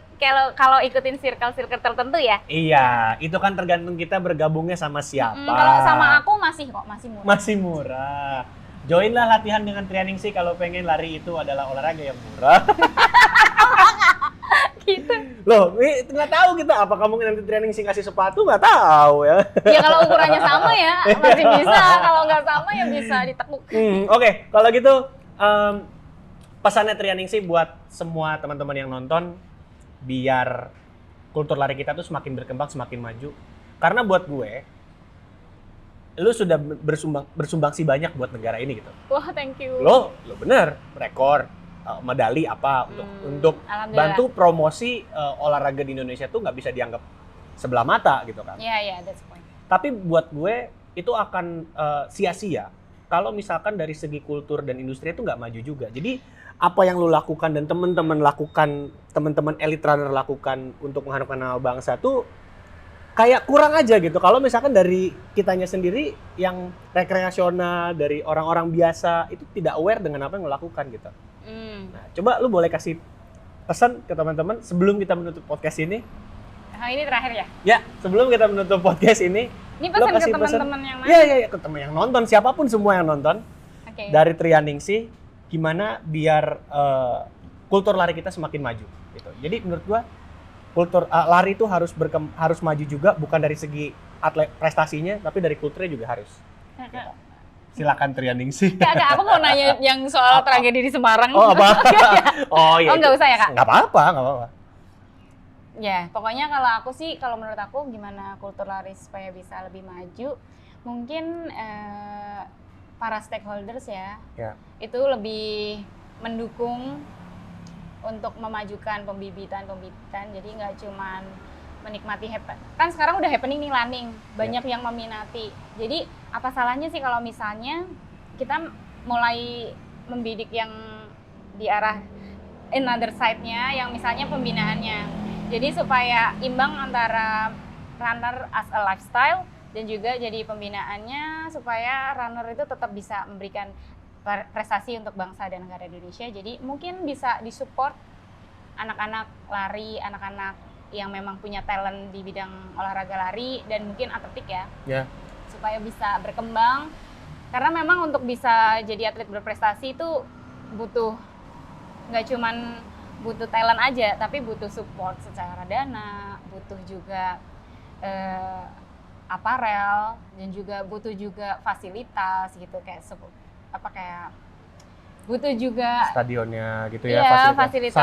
kalau ikutin circle tertentu ya. Iya, itu kan tergantung kita bergabungnya sama siapa. Kalau sama aku masih murah. Masih murah. Joinlah latihan dengan Trianingsih kalau pengen lari itu adalah olahraga yang murah. Gitu. Loh, nggak tahu kita apakah mungkin nanti Trianingsih kasih sepatu, nggak tahu ya. Ya kalau ukurannya sama ya masih bisa, kalau nggak sama ya bisa ditekuk. Oke, kalau gitu pesannya Trianingsih buat semua teman-teman yang nonton biar kultur lari kita tuh semakin berkembang, semakin maju. Karena buat gue, lu sudah bersumbangsi banyak buat negara ini gitu. Wah, thank you. Lo bener, rekor, medali apa untuk bantu promosi olahraga di Indonesia tuh nggak bisa dianggap sebelah mata gitu kan. Iya, that's the point. Tapi buat gue itu akan sia-sia kalau misalkan dari segi kultur dan industri itu nggak maju juga. Jadi apa yang lo lakukan dan teman-teman elite runner lakukan untuk mengharumkan nama bangsa tuh kayak kurang aja gitu. Kalau misalkan dari kitanya sendiri yang rekreasional, dari orang-orang biasa itu tidak aware dengan apa yang lo lakukan gitu. Nah, coba lu boleh kasih pesan ke teman-teman sebelum kita menutup podcast ini. Ini terakhir ya? Ya, sebelum kita menutup podcast ini. Ini pesan ke teman-teman yang mana? Iya, ke teman yang nonton, siapapun semua yang nonton. Dari Trianingsih, gimana biar kultur lari kita semakin maju gitu. Jadi menurut gua kultur lari itu harus maju juga, bukan dari segi atlet prestasinya tapi dari kulturnya juga harus. Gitu. Silakan Trianingsih. Enggak, aku mau nanya yang soal tragedi di Semarang. Oh, apa? Oh iya. Oh, enggak usah ya, Kak? Enggak apa-apa. Ya, pokoknya kalau menurut aku gimana kultur lari supaya bisa lebih maju, mungkin para stakeholders ya, itu lebih mendukung untuk memajukan pembibitan, jadi nggak cuman menikmati kan sekarang udah happening nih running, banyak yang meminati. Jadi apa salahnya sih kalau misalnya kita mulai membidik yang di arah another side-nya, yang misalnya pembinaannya. Jadi supaya imbang antara runner as a lifestyle dan juga jadi pembinaannya supaya runner itu tetap bisa memberikan prestasi untuk bangsa dan negara Indonesia. Jadi mungkin bisa disupport anak-anak lari, anak-anak yang memang punya talent di bidang olahraga lari dan mungkin atletik ya. Supaya bisa berkembang. Karena memang untuk bisa jadi atlet berprestasi itu nggak cuman butuh talent aja, tapi butuh support secara dana, butuh juga aparel, dan juga butuh juga fasilitas gitu, kayak butuh juga stadionnya gitu ya, fasilitas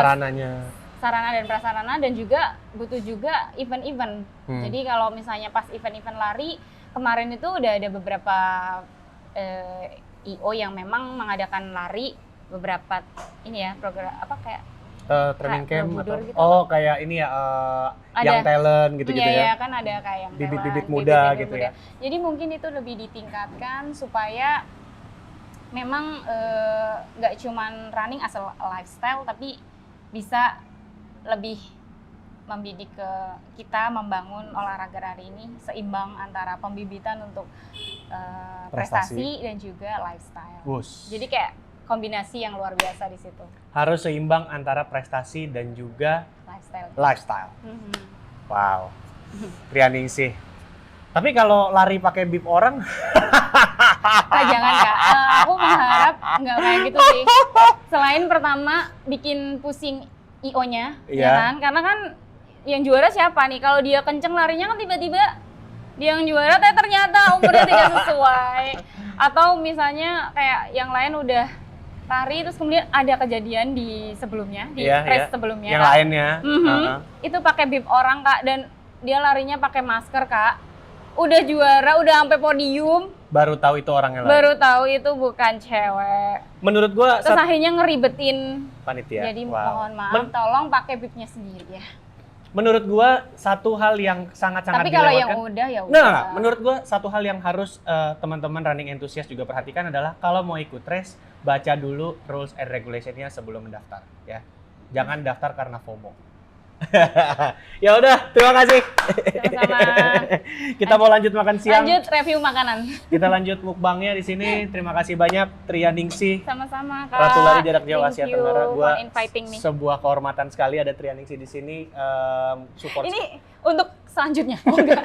sarana dan prasarana, dan juga butuh juga event-event. Jadi kalau misalnya pas event-event lari kemarin itu udah ada beberapa IO yang memang mengadakan lari beberapa ini ya, program kayak training camp atau gitu, kayak ini ya yang talent gitu-gitu ya. Iya, kan ada kayak bibit-bibit muda gitu ya. Jadi mungkin itu lebih ditingkatkan supaya memang nggak cuman running as a lifestyle, tapi bisa lebih membidik ke kita membangun olahraga lari ini seimbang antara pembibitan untuk prestasi dan juga lifestyle. Jadi kayak kombinasi yang luar biasa di situ. Harus seimbang antara prestasi dan juga lifestyle. Wow. Trianingsih. Tapi kalau lari pakai bib orang, Jangan Kak. Aku mengharap nggak kayak gitu sih. Selain pertama bikin pusing IO-nya, ya kan? Karena kan yang juara siapa nih? Kalau dia kenceng larinya kan tiba-tiba dia yang juara ternyata umurnya tidak sesuai. Atau misalnya kayak yang lain udah lari terus kemudian ada kejadian di sebelumnya, di race sebelumnya. Yang Kak. lainnya. Itu pakai bib orang Kak, dan dia larinya pakai masker Kak. Udah juara, udah sampai podium. Baru tahu itu orang yang lain. Baru tahu itu bukan cewek. Menurut gua terus akhirnya ngeribetin panitia. Jadi mohon maaf, tolong pakai bibnya sendiri ya. Menurut gua satu hal yang sangat-sangat Tapi kalau dilewatkan. yang udah ya udah. Nah, menurut gua satu hal yang harus teman-teman running enthusiast juga perhatikan adalah kalau mau ikut race, baca dulu rules and regulation-nya sebelum mendaftar ya. Jangan daftar karena FOMO. Ya udah, terima kasih. Sama-sama. Kita mau lanjut makan siang. Lanjut review makanan. Kita lanjut mukbangnya di sini. Terima kasih banyak Trianingsih. Sama-sama Kak. Ratu lari jarak jauh Asia Thank you Tenggara. Gua for inviting me. sebuah kehormatan sekali ada Trianingsih di sini. Support. Ini untuk selanjutnya. Oh, enggak.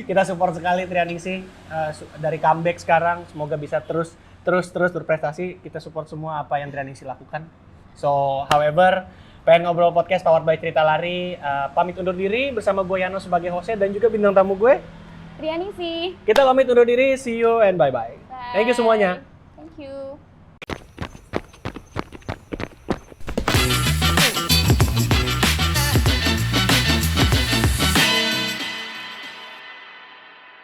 Kita support sekali Trianingsih dari comeback sekarang. Semoga bisa terus berprestasi. Kita support semua apa yang Trianingsih lakukan. So, however, pengen ngobrol podcast powered by Cerita Lari. Pamit undur diri bersama gue Yano sebagai host dan juga bintang tamu gue Trianingsih. Kita pamit undur diri. See you and bye-bye. Thank you semuanya. Thank you.